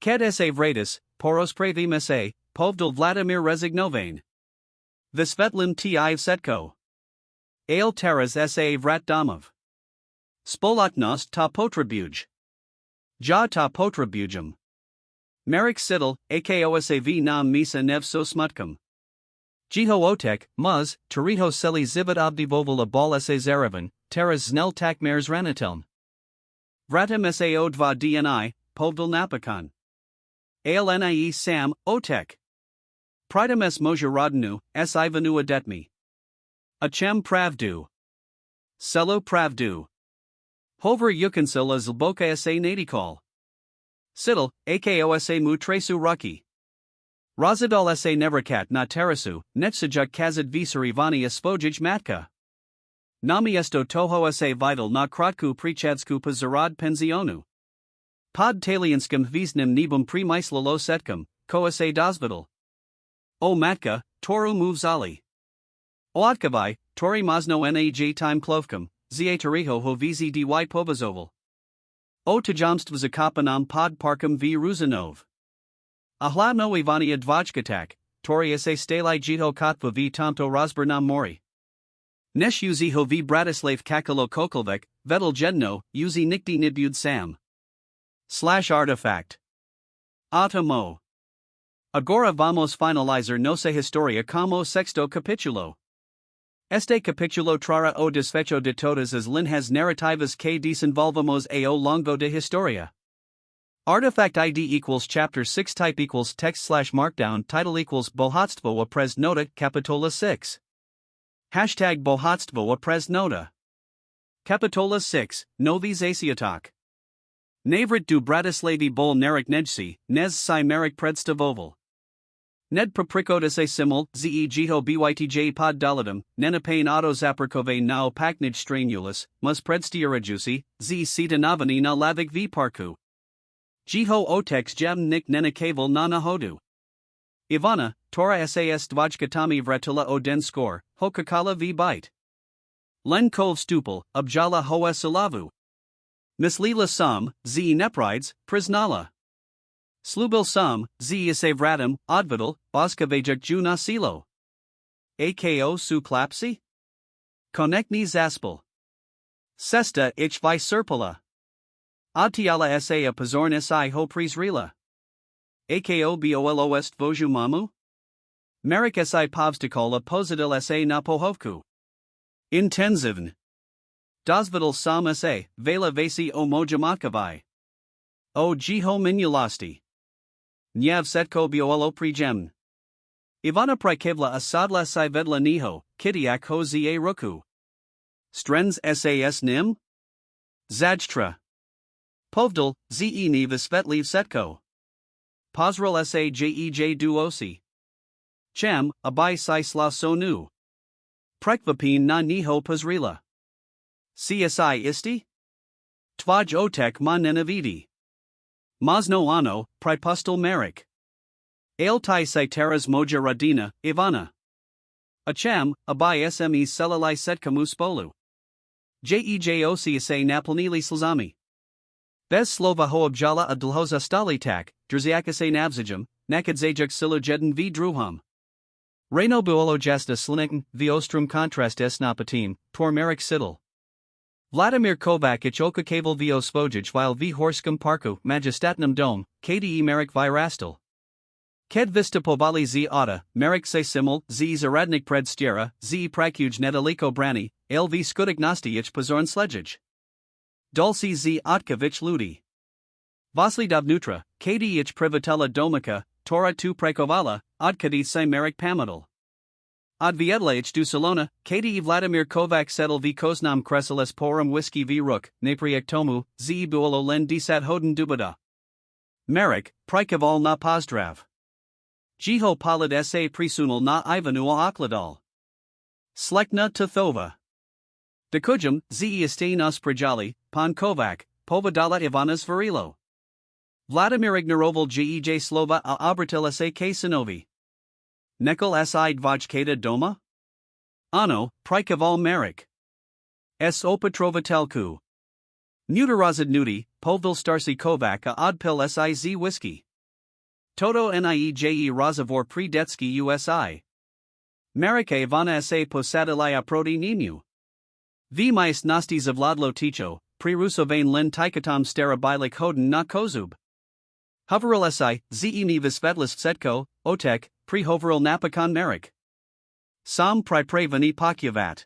Ked se vratis, poros pravim se, povdal Vladimir Rezignovane. Visvetlim ti setko. Ale teras sa vrat domov. Spolotnost ta potribuj. Ja ta potribujum. Merrick Siddle, akosav nam misa nev so smutkum. Jiho otek, muz, teriho seli zivat obdivovala bal sa zaravan, teras znel takmers ranatelm. Vratim sao dva dni, povdal napakan. Alnie sam, otek. Pridem s moja rodinu, s ivanu adetmi. Achem pravdu. Selo pravdu. Hover yukansil as lboka sa nadikal. Siddle, akosa mu tresu rucky. Razadal sa nevrakat na terasu, netsajak kazad visari vani spojij matka. Nami esto toho sa vital na kratku prichadsku pa zarad penzionu. Pod talianskim visnim nibum primislalo setkum, ko sa dozvital. O matka, toru muvzali. Oatkavai, tori mazno naj time klovkum, za teriho ho vizi dy povazoval. O tajamstv zakapanam pod parkum v Ruzanov. Ahla no Ivania dvajkatak, tori sa stalai jito kotva v tomto razbernam mori. Nesh uzi ho v Bratislav kakalo kokolvek, vedel jedno, uzi nikdi nibud sam. / artifact. Atomo. Agora vamos finalizer nosa historia como sexto capítulo. Este capítulo trara o desfecho de todas as linhas narrativas que desenvolvemos ao longo de historia. Artifact ID equals chapter 6 type equals text / markdown title equals bohatstvo a pres nota capitola 6. Hashtag bohatstvo a pres nota. Capitola 6, novi zasiatok. Navrit du Bratislavi bol narik nejsi, nez si merik predstavoval. Ned paprikoda se simul, ze jiho bytj pod daladum, nenapane auto zaprkove nao paknij stranulus, mus predstiarajusi, ze sita navani na lavik v parku. Jiho otex jam nik nenakaval na nahodu. Ivana, Tora sas dvajkatami vratula o den skor, hokakala v bite. Len kov stupel, abjala hoa salavu. Mislila sam, ze neprides, priznala. Slubil sam, ze ise vratim, odvidal, boskavajak ju nasilo. Ako su klapsi? Konekni zaspel. Sesta ich vi serpala. Adtiala sa a pozorn si ho prizrila. Ako bolost voju mamu? Merik si povstikol a pozidil sa na pohovku. Intenzivn. Dozvidal sam sa, vela vasi o mojamakavai. O jiho minulasti. Nyav setko biolo prijem. Ivana prikevla asadla si vedla niho, kitiak ho za ruku. Strens sas nim? Zajtra. Povdal, ze niv svetliv setko. Pozral sajej duosi. Chem, abai si sla sonu. Prekvapin na niho pozrila. CSI isti? Tvaj otek ma nenavidi. Mozno ano, pripustal merik. Ailtai siteras moja radina, Ivana. Acham, abai sme selalai setkamu spolu. Jejosi se napolnili slzami. Bez slova hoobjala a dlhoza stalitak, drziakase navzijum, nakadzajak silujeden v druhum. Reno buolo jasta slinikn, v ostrum contrast napatim, tor merik sidel. Vladimir Kovacic okakaval vo svojij while v horskum parku majestatnum dome, kde merik virastal. Ked vista povali z auta, merik se simul, z zaradnik predstjera, z prakuj nedaliko brani, lv skudagnosti ich pozorn sledjij. Dulci z otkavich ludi. Vasli davnutra, kde ich privatela domica, tora tu prekovala, odkadi se merik pamadal. Odviedla du Salona, kde Vladimir Kovac settle v koznam kreseles porum whisky v ruk, napriek tomu, z buolo len disat hoden dubada. Merik, prikaval na pozdrav. Jiho palid sa prisunal na Ivanu okladal. Slekna Tathova. Dekujum, ze istain us prajali, pan Kovac, Povedala Ivana Zverilo. Vladimir Ignoroval Gij Slova a obratil se k synovi. Nekol si dvojkata doma? Ano, prikoval Marek. S. Opatrovatelku. Mutarazid Povil Starsi Kovac a Odpil Siz Whiskey. Toto Nieje Razavor Predetsky USI. Marek Ivana sa Posadilaya Proti Nimu. V. Majest Nasty Zavladlo Ticho, Prerusovane Len Tikatom Stara Bilik Hoden na Kozub. Hoveril si, Zemi Visvetlis Setko, Otek, Prehoveril Napakon Marek. Sam Pripravani Pakyavat.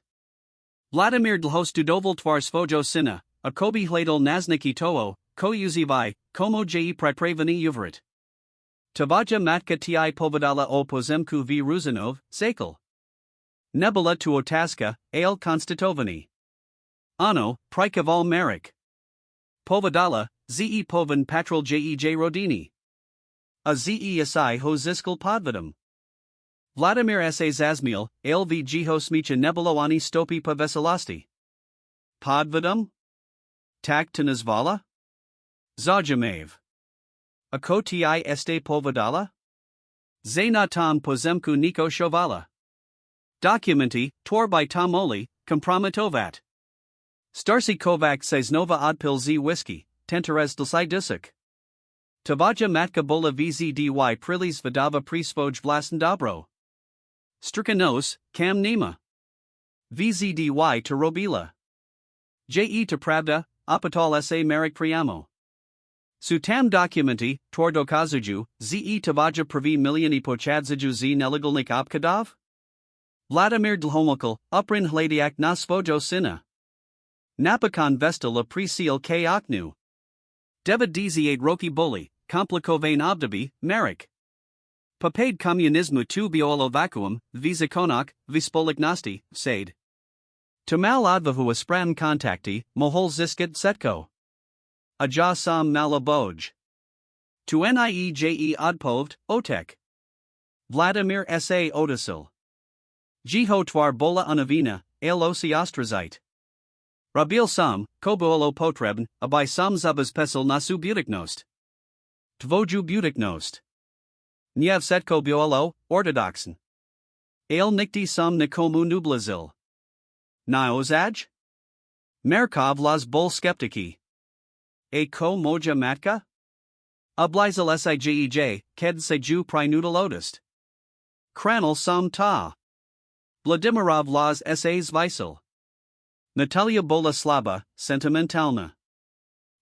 Vladimir Dlhostudoval Tvar Svojo Sina, a Kobi Hladel Nazniki Toho, Koyuzivi, Komo Ji Pripravani Uvrit. Tavaja Matka Ti Povedala o Pozemku v Ruzanov, Sakel. Nebula Tuotaska, Ale Konstatovani. Ano, Prikoval Marek. Povedala, Ze Povan Patrol Jej Rodini. A Ze Asi Ho Ziskal Podvidum. Vladimir sa Zazmil, Ale v Jiho Smicha Nebulowani Stopi Paveselasti. Podvidum? Tak to Nazvala? Zajamev. Ako ti este Povedala? Zainatam Pozemku Niko Shovala. Documenti, Tor by Tomoli, Kompromitovat. Starsi Kovac Seznova Odpil Z Whiskey, Tenterez Dlsai Dusik. Tavaja Matka Bola VZDY Prilis Vidava Prisvoj Vlasen Dobro. Strikanos, Kam Nima. VZDY to Robila. Je to Pravda, Apatal sa Marek Priamo. Sutam Documenti, Tor Dokazuju, Ze Tavaja Pravi Milioni Pochadzaju Z Nelegalnik Obkadav? Vladimir Dlhomokal, Uprin Hladiak na Svojo Sina. Napakon Vestala Presil K Oknu. Deva Dziate Roki Boli, Komplikovane Obdabi, Marek. Papade Komunismu tu Biolo Vacuum, Vizakonak, Vispoliknosti, Sade. Tamal Advahu Spram Kontakti, Mohol Ziskat Setko. Aja Sam Malaboj. Tu Nieje Odpovd, Otek. Vladimir sa Odasil. Jiho Twar Bola Unavina, Alosi Ostrazite. Rabil Sam, Kobuolo Potrebn, Abai Sam Zabas Pesel Nasu Butiknost. Tvoju Butiknost. Niev Setko Biolo, Orthodoxen. Ale Nikti Sam Nikomu Nublazil. Naozaj? Merkov Las Bol Skeptiki. A ko moja matka? Oblizel Sijej, Ked Seju Prinudalodist. Kranil Sam Ta. Vladimirov Las sa Zvisel. Natalia Bola Slaba, Sentimentalna.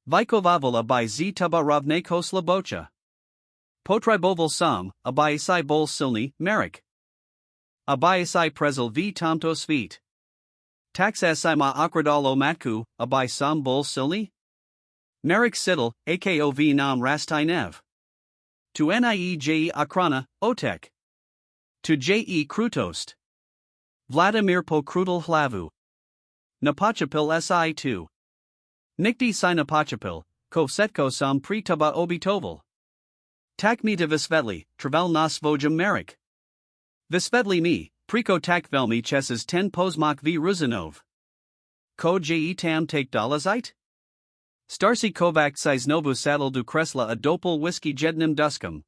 Vikovavola by Z Tuba Ravneko Slabocha. Potribovil Sam, Abayasai Bol Silni, Marek. Abayasai Prezel V Tomto Svit. Taxasai Ma Akradalo Matku, Abay Sam Bol Silni? Marek Sidel, Akov Nam Rastainev. To Nieje Akrana, Otek. To Je Krutost. Vladimir Pokrudal Hlavu. Napachapil Si2. Nikti si Napachapil, Kovsetko Sam Pritaba Obitoval. Takmita Visvetli, Travel Nas Vojam Marek. Visvetli mi, Priko Takvelmi Chesses 10 Pozmak v Ruzanov. Ko Je Tam Take Dolazite? Starsi Kovac Siznovu Saddle du Kresla a Dopal Whisky Jednim Duskam.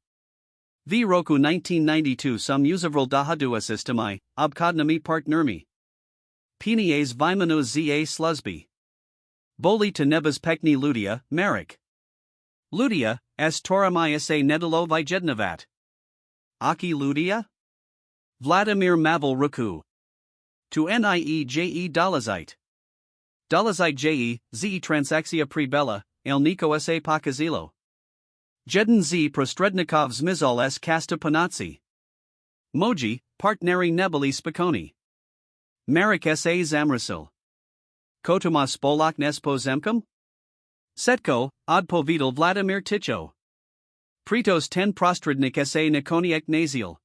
V Roku 1992 Some Usavral Dahadua Systemai, Obkodnami Partnermi. Pinies Vimano Za Slusby. Boli to Nebas Pekni Ludia, Marek. Ludia, S Toramaya se Nedalo Vijednavat. Aki Ludia? Vladimir Mavel Ruku. To Nieje Dolazite. Dolazite Je, Ze Transaxia Prebella, El Niko sa Pakazilo. Jeden Z Prostrednikov Zmizol S Kasta Panatsi. Moji, Partneri Nebeli Spakoni. Marek sa Zamrasil. Kotoma Spolak Nespo Zemkum? Setko, Odpovidal Vladimir Ticho. Pritos 10 Prostrednik sa Nikoniek Naziel.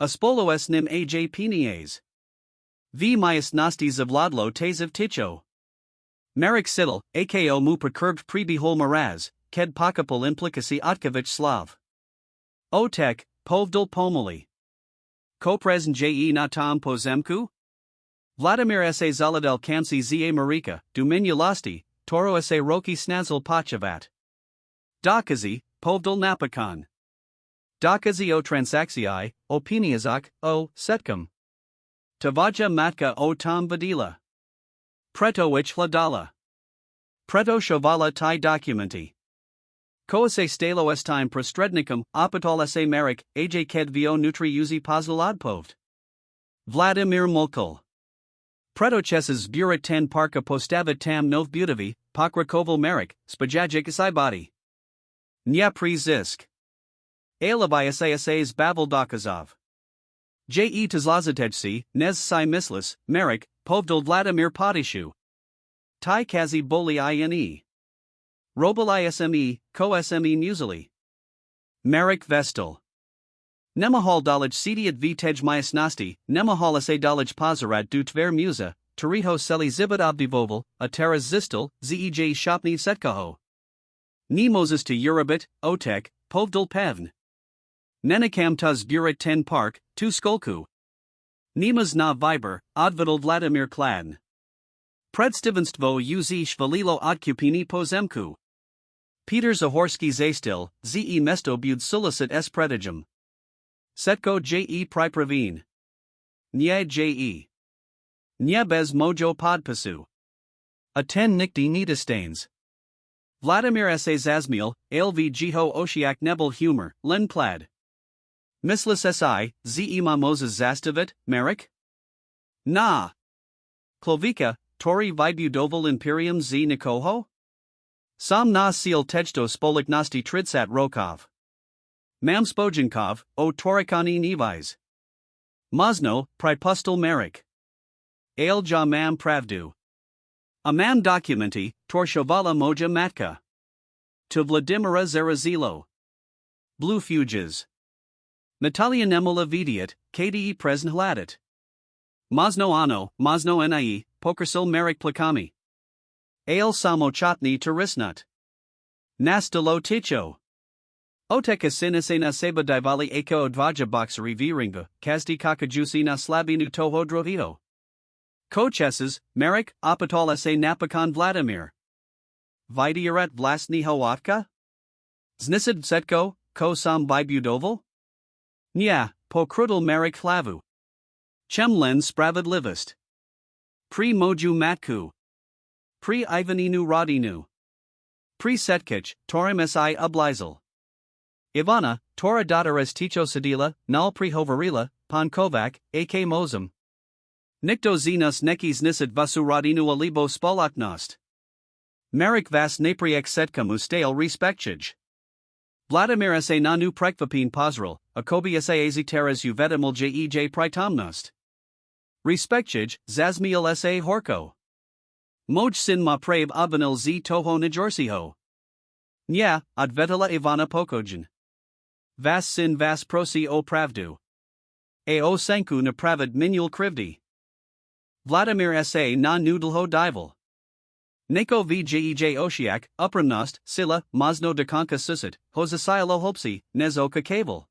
Aspolo S Nim Aj Pinies. V Myas Nasty Zavladlo Tazev Ticho. Marek Sidel, Ako mu Precurbed Prebihol Maraz, Ked Pakapol Implicacy Otkevich Slav. Otek, Povdal Pomoli. Koprezn Je Natam Pozemku? Vladimir sa Zaladel Kamsi Za Marika, Duminya Lasti, Toro sa roki snazel pachavat. Dokazy, povdal napakon. Dokazy o transakcji, opiniazak, o setkum. Tavaja matka o tom vadila. Preto ich hladala. Preto shovala tai documenti. Koase stalo s time prostrednikum, opatol sa merik, aj ked vio nutri uzi pozladpovd. Vladimir Mulkul. Preto cheses zburit ten parka postavit tam nov butavi, pokrakoval merik, spajajik isibadi. Nya prizisk. Alaviasas bavel dokazov. Je tazlazatejsi, nez si mislis, merik, povdal Vladimir Podishu. Tai kazi boli ine. Robel isme, ko sme musili. Merik vestal. Nemahal dalaj sediat vitej myasnosti, nemahal sa dalaj pozarad du tver muza, tariho seli zibad obdivoval, a teras zistal, zej shopni setkaho. Ni Moses to Urobit, Otek, povdal pevn. Nenakam tuz burit ten park, tu skolku. Nemas na viber, odvidal Vladimir Kladn. Predstivenstvo uz shvalilo odkupini pozemku. Peter Zahorski zastil, ze mesto bud solicit s predigum. Setko je pripravin. Nye je. Nye bez mojo podpasu. A ten nikti nitastains. Vladimir sa zazmil, alv jiho oshiak nebel humor, len plad. Mislis si, ze ma Moses zastavit, merik? Na. Klovika, tori vibudoval imperium z nikoho? Sam na seal tejto spoliknosti tridsat rokov. Mam spojenkov, o torikani nevis. Mazno, pripustal merik. Ale ja mam pravdu. A mam documenti, torshovala moja matka. To Vladimira Zarazilo. Blue fuges. Natalia Nemola vidiat, kde presn hladat. Mazno ano, mazno nie, pokersil merik plakami. Ale samo chotni turisnut. Nastalo ticho. Oteka sinase na seba divali eko odvaja boxeri viringa, kazdi kakajusi na slabinu toho drohiho. Kocheses, merik, opatol sa napakon Vladimir. Vidiarat vlastni hoatka? Znisid setko, ko sam vibudoval? Nya, po krudel merik hlavu. Chemlen spravedlivist. Pri moju matku. Pri Ivaninu rodinu. Pri setkich, torim si oblizel. Ivana, tora datares ticho sedila, nal prihovarila, pankovac, ak mozum. Nikto zenos nekis nisid vasuradinu alibo spolaknost. Merik vas napriek setkum ustail respectchij. Vladimir sa nanu prekvapin pozral, akobi sa aziteres uvetimul jej pritomnost. Respectchij, zazmiel sa horko. Moj sin ma prave avanil z toho najorsiho. Nya, odvetila Ivana Pokojan. Vas sin vas prosi o pravdu. O senku na pravid minul krivdi. Vladimir sa na nudlho dival. Neko vjej oshiak, upramnost, sila, mazno dekanka susit, hosasilo hopsi, nezoka kaval.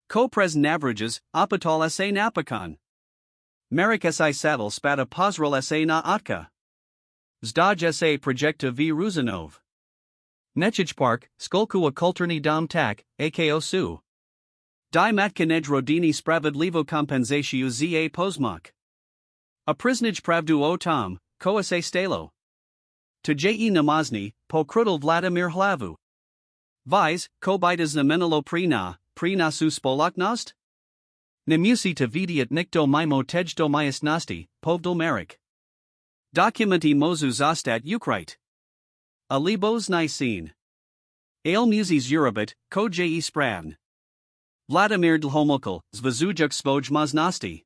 Ko pres navrages, opatol sa napakon. Merik si saddle spada pozral sa na atka. Zdaj sa projecta v Ruzanov. Nechij park, skolku a kulturni dom tak, ako su. Di matkanej rodini spravedlivo kompensaciju za pozmak. A prisnij pravdu o tom, ko sa stalo. To je namazni, po krudel Vladimir hlavu. Vise, ko bidas namenilo pri nasu spolaknost? Nemusi to vidiat nikto mimo tejdo myasnosti, povdal merik. Documenti mozu zostat ukrite. Alibos nisin. Ale musis Urobit, ko je spravn. Vladimir dlhomokal, zvazujuk spoj maznosti.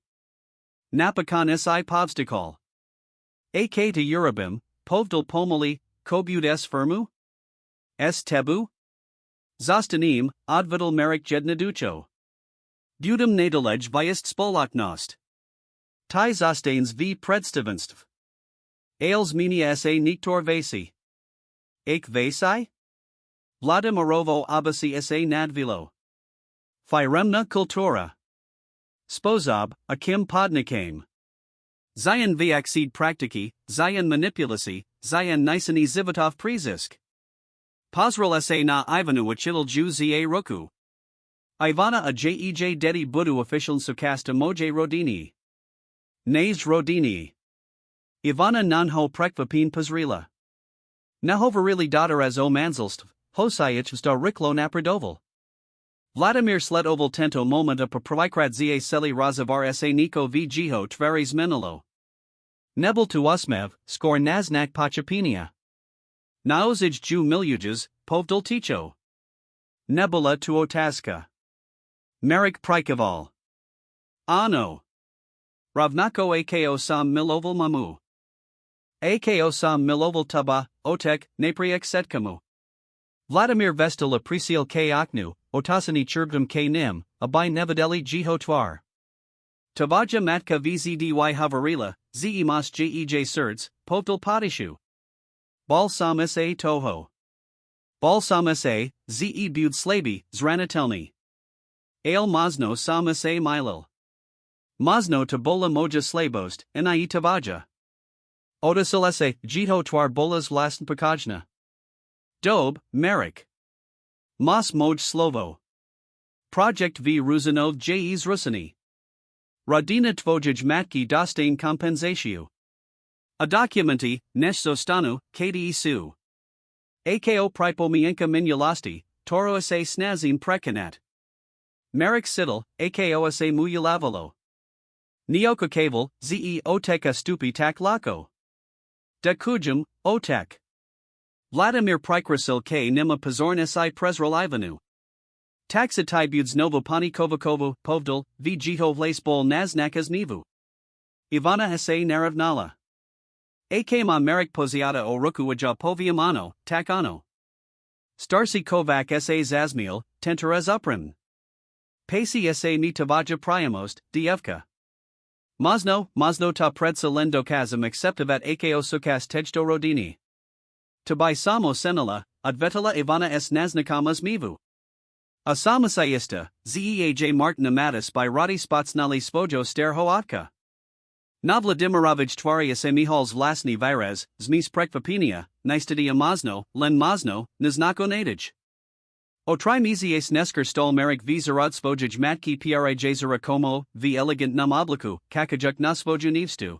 Napakon si povstikol. Ak to Urobim, povdal pomoli, kobud s firmu? S tebu? Zostanim, odvidal merik jednaducho. Budem nadalej vyest spolaknost. Ti zostanes v predstavenstv. Ales minia sa niktor vasi. Ak vasi? Vladimirovo abasi sa nadvilo. Firemna kultura. Spozob, akim podnikame. Zion viaxid praktiki, zion manipulacy, Zayan Nisani Zivotov Prizisk. Pozrel sa na Ivanu Achilil Ju za Roku. Ivana a jej dedi budu official sukasta moje rodini. Nays rodini. Ivana nanho prekvapin pozrila. Nahovarili dataraz o manzelstv, hosayich vstar riklo napradoval. Vladimir Sletoval tento moment a provikrat za seli razavar sa niko v jiho tveres menilo. Nebel tu usmev, skor naznak pachapinia. Naozij ju miljujas, povdal ticho. Nebula tu otaska. Merrick Prikaval. Ano. Ravnako ako sam miloval mamu. Ako sam miloval tuba, otek, napriek setkamu. Vladimir Vestal aprecial k aknu, otasani churbdum k nim, abai nevadeli jiho twar. Tavaja matka vzdy havarila, zemas jej surds, povdal patishu. Balsam sa toho. Balsam sa, ze bud slabi, zranatelni. Ale Mazno sama se milil. Mazno to bola moja slabost, nai tavaja. Odasilese, jito twar bolas vlastn pakajna. Dob, Merrick. Mas moj slovo. Project v Ruzanov jez Rusani. Radina tvojaj matki dostane kompensaciju. A documenti, nešto stanu, kdi su. Ako pripomienka minulosti, toro sa snazim prekanat. Merrick Siddle, ako sa muyalavalo. Nioka kaval, ze oteka stupi tak lako. Da kujum, otek. Vladimir Prikrasil k nima pozorn si prezrel Ivanu. Taxatibuds novo pani kovakovo, povdal, v jiho vlasbol naznakas nivu. Ivana sa naravnala. Akma Merrick poziata o ruku aja poviamano, takano. Starsi Kovac sa Zazmiel, tenterez uprim. Pasi sa ni tavaja priamost, dievka. Mazno ta predsalendo kazam acceptavat ako sukas tejto rodini. Tabai samo senala, advetala Ivana s naznakamas mivu. Asamasayista, zeaj Martin Amatis by Radi Spotsnali Svojo Sterhoatka. Navladimirovich Tvaria se Mihals Vlasny Virez, Zmis Prekvapinia, Nistadia Mazno, Len Mazno, Naznako Nadij. Otri Mizies Nesker Stol Merik v Zarad Svojij Matki Pri Jazera Como, v Elegant Nam Obliku, Kakajuk na Svoju Nivstu.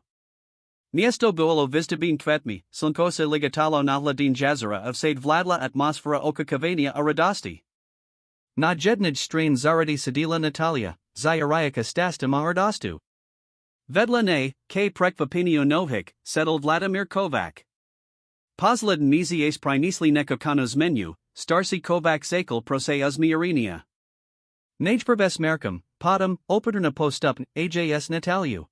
Miesto Buolo Vistabin Kvetmi, Slnkosa Ligatalo Navladin Jazera of Sade Vladla Atmosfera Oka Kavania Aradasti. Na Jednij Strain Zaradi Sedila Natalia, Zayariaka Stasta Maharadostu. Vedla ne, k Prekvapinio Novik, settled Vladimir Kovac. Pozlad Mizies Prinisli Nekokanos Menu, Starsi Kovac Zakal Prose Uzmiarinia. Najperbes Merkum, Podum, Operna Postupn, AJS Nataliu.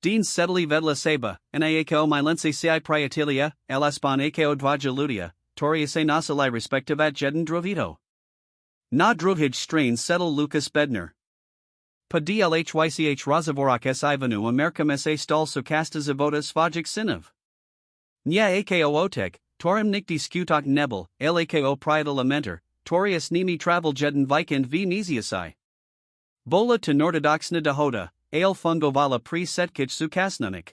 Dean Sedeli Vedla Seba, Naako Milense Si Priatilia, Elaspan Ako Dvaja Ludia, Toria Se Nasalai Respectivat Jeden Drovito. Na Drovhij Strain Settle Lucas Bedner. Pa DLHYCH Razavorak S Ivanu Americam SA Stal Sukasta Zavoda Svajik Sinov. Nya Ako Otek, Torim Nikti Skutok Nebel, Lako Priadal Amenter, Torius Nimi Travel Jeden Vikend V Niziasai. Bola to Nortodoxna Dahoda, Ale Fungovala Pri Setkich Sukasnanik.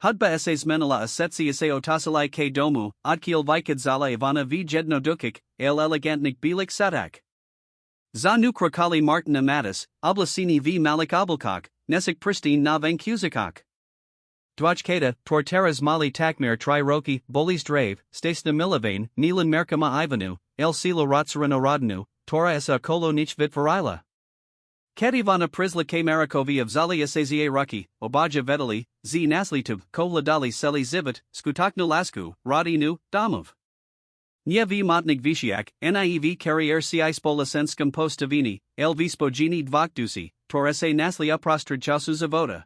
Hudba Essays Menala Asetsi Ese Otasalai K Domu, Adkiel Vikadzala Ivana V Jedno Dukik, Ale Elegantnik Bilik Sadak. Za Nukrakali Martin Amatis, Oblasini V Malik Abelkak, Nesik Pristine Na Vankuzikak. Dwajkata, Torteras Mali Takmir Triroki, Bolis Drave, Stasna Milavane, Nilan Merkama Ivanu, El Silo Rotsarano Rodnu, Tora Esa Kolo Nich Vitvarila. Kedivana Prisla K Marikovi of Zali Esazie Ruki, Obaja Vedali, Z Naslitub, Kovla Dali Seli Zivit, Skutaknu Lasku, Radinu, Damov. Njevi Motnik Vishiak, Niev Carrier Si Spolasenskum Postavini, El Vispogini Dvakdusi, Torese Nasli Uprostrad Chasu Zavoda.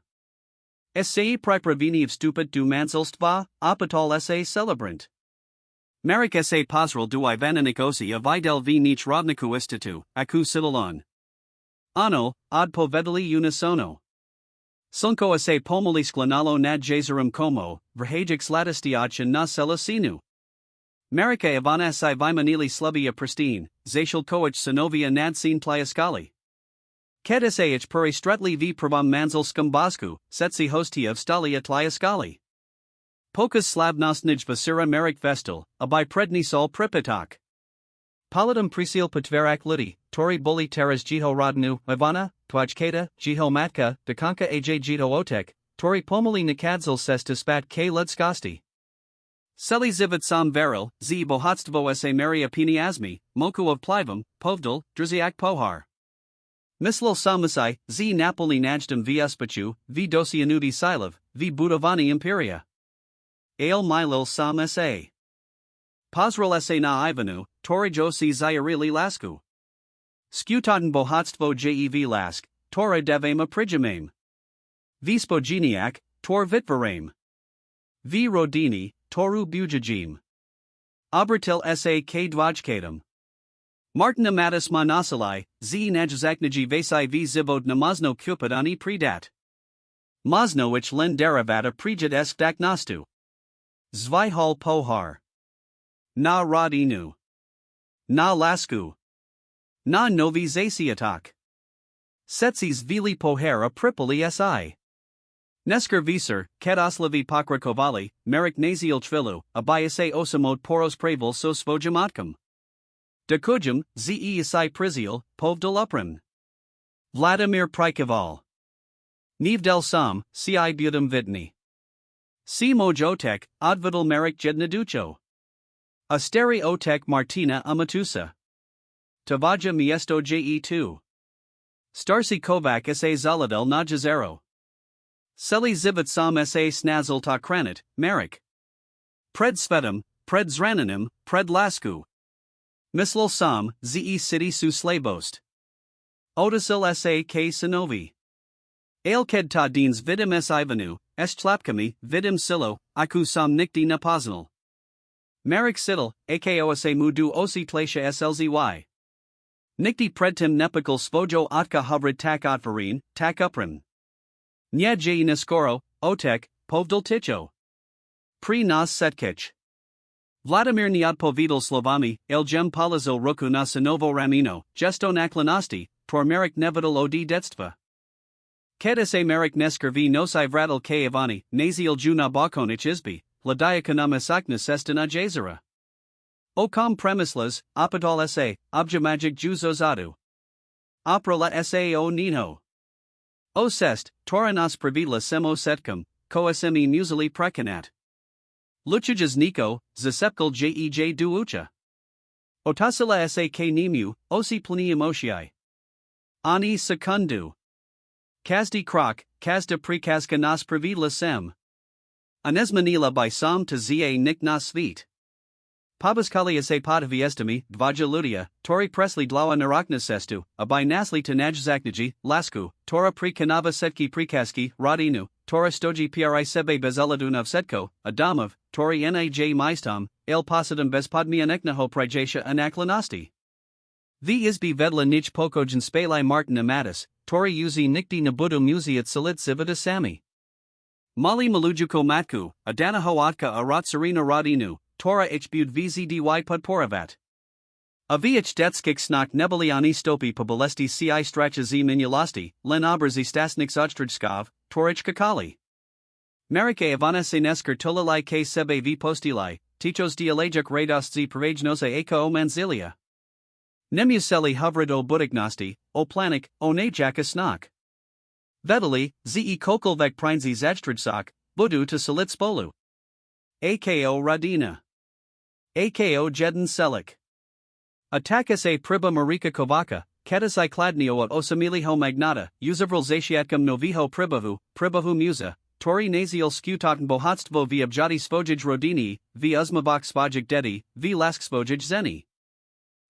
Essai Pripravini of Stupid du Manselstva, Apatal Essay Celebrant. Marik Essay Pozral du Ivananikosi of Idel V Nich Rodniku Istitu, Aku Sililon. Ano, Ad Povedali Unisono. Sunko Essay Pomoli Sklanalo Nad Jazerum Como, Vrhajik Slatistiach Na Selasinu. Marika Ivana Sai Vimanili Slubia Pristine, Zashil Koich Sinovia Nadsin Pliaskali. Kedisah Puri Strutli V Pravam Manzel Skumbasku, Setsi Hostia of Stalia Tliaskali. Pokas slavnosnij vasira merik vestal, a by predni sol pripitak. Paladum prisil patverak ludi, tori boli teras jiho rodnu, ivana, twajkata, jiho matka, dekanka aj jito otek, tori pomali nikadzil sesta spat k ludskosti. Seli zivit sam veril, z bohatstvo se maria piniazmi, moku of plivam, povdal, drziak pohar. Mislil samusai, z napoli najdem v uspachu, v dosianudi silav, v budovani imperia. Ale milil sam sa. Pozrel sa na Ivanu, torijo si zayarili lasku. Skutaten bohatstvo jev lask, tora devema prijamame. V spogeniak, tor vitvarame. V rodini, toru bujajim. Obratil sa k dvajkatum. Martin amatis monosalai, z najzakniji vasai v zivod namazno kupidani predat. Mazno ich len derivata prijat dak nastu. Zvihal pohar. Na rodinu. Na lasku. Na novi zasiatak. Setsis vili pohera pripoli si. Nesker visur, kedoslavi pokrakovali, merik naziel tvilu, abayase osamod poros pravil so svojamatkum. Dekujum, ze isai priziel, povdal uprim. Vladimir Prikoval. Nivdel sam, ci budum vidni. Si mojotek, advidal merik jednaducho. Asteri otek Martina amatusa. Tavaja miesto je2. Starsi Kovac sa zaladel na jazero. Seli zivit sam sa snazel ta kranit, merik. Pred svetum, pred zrananim, pred lasku. Mislil sam, ze city su slabost. Odasil sa k sinovi. Ailked ta dins vidim s ivanu, s tlapkami, vidim silo, aku sam nikdi na poznal. Merik sidel, ako sa mudu osi tlasha slzy. Nikdi predtim nepikal svojo otka hubrid tak otvarin, tak uprim. Nya je naskoro, otek, povdal ticho. Pri nas setkich. Vladimir Nyadpovidal Slovami, Elgem Palazil Roku na Sinovo Ramino, Gesto naklanasti, Tormerik Nevidal od detstva. Kedese Merik Neskervi nosai Vradal K Ivani, Naziel Juna Bakonich Izbi, Ladiakana Masakna Sestana Jazera. Okam Premislas, Apadal sa, Objamagic Juzozadu. Oprala sa o Nino. O sest, Toranas Pravila Semo Setkum, Koasemi Musili Prekanat. Luchijas Niko, Zasepkal jej duucha. Otasila sa k nimu, osi planiamotiai. Ani secundu. Kazdi krok, kazda prikaska nas pravila sem. Anesmanila by sam to za nik nas svit. Pabaskalia se pataviestami, dvaja ludia, tori presli dlawa narakna sestu, a by nasli to najzakniji, lasku, tora prikanava setki prikaski, radinu, tora stoji pri sebe bezeladunov setko, adamov, tori naj maistam, el pasadum bezpadmianeknaho prijatia anaklanasti. V izbi vedla nich pokojan spalai Martin amatis, tori uzi nikdi nabudu muziat salit sivada sami. Mali malujuko matku, adanaho atka aratsarina radinu, tora hbud vzdy podporavat. A vh detskik snak nebeliani stopi pobolesti ci stracha z minulasti, len obrazi stasnik ojtridskov, torich kakali. Marike Ivana se nesker tolalai k sebe v postilai, tichos dialajik rados z pravajnosa aka o manzilia. Nemuseli hovrid o budiknosti, o planik, o najaka snak. Vedali, ze kokolvek prinzi zajtridsak, budu to salit spolu. Ako radina. Ako jeden selik. Atakas a priba marika kovaka, ketasai kladnio at osamiliho magnata, usavril zatiatkum noviho pribahu musa, tori naziel skutaten bohatstvo v objati svojij rodini, v uzmavak svojig dedi, v lask svojij zeni.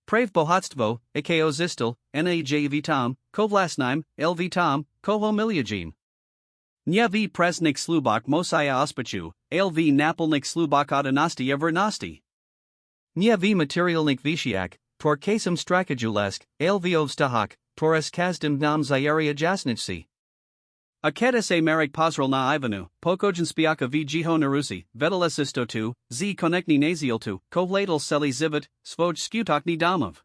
Prave bohatstvo, ako zistel, naj vitam, kovlasnime, el vitam, koho miljajim. Nya v presnik slubak mosaya ospachu, el v napolnik slubak adanasti evernasti. Nya v materialnik vishiak, tor kasem strakajulesk, el v ovstahak, tores kazdim nam zayaria jasnitsi. Aketa se merik pozral na Ivanu, pokojan spiaka v jiho narusi, vedalesisto tu, z konekni naziel tu, kovladal seli zivit, svoj skutakni damov.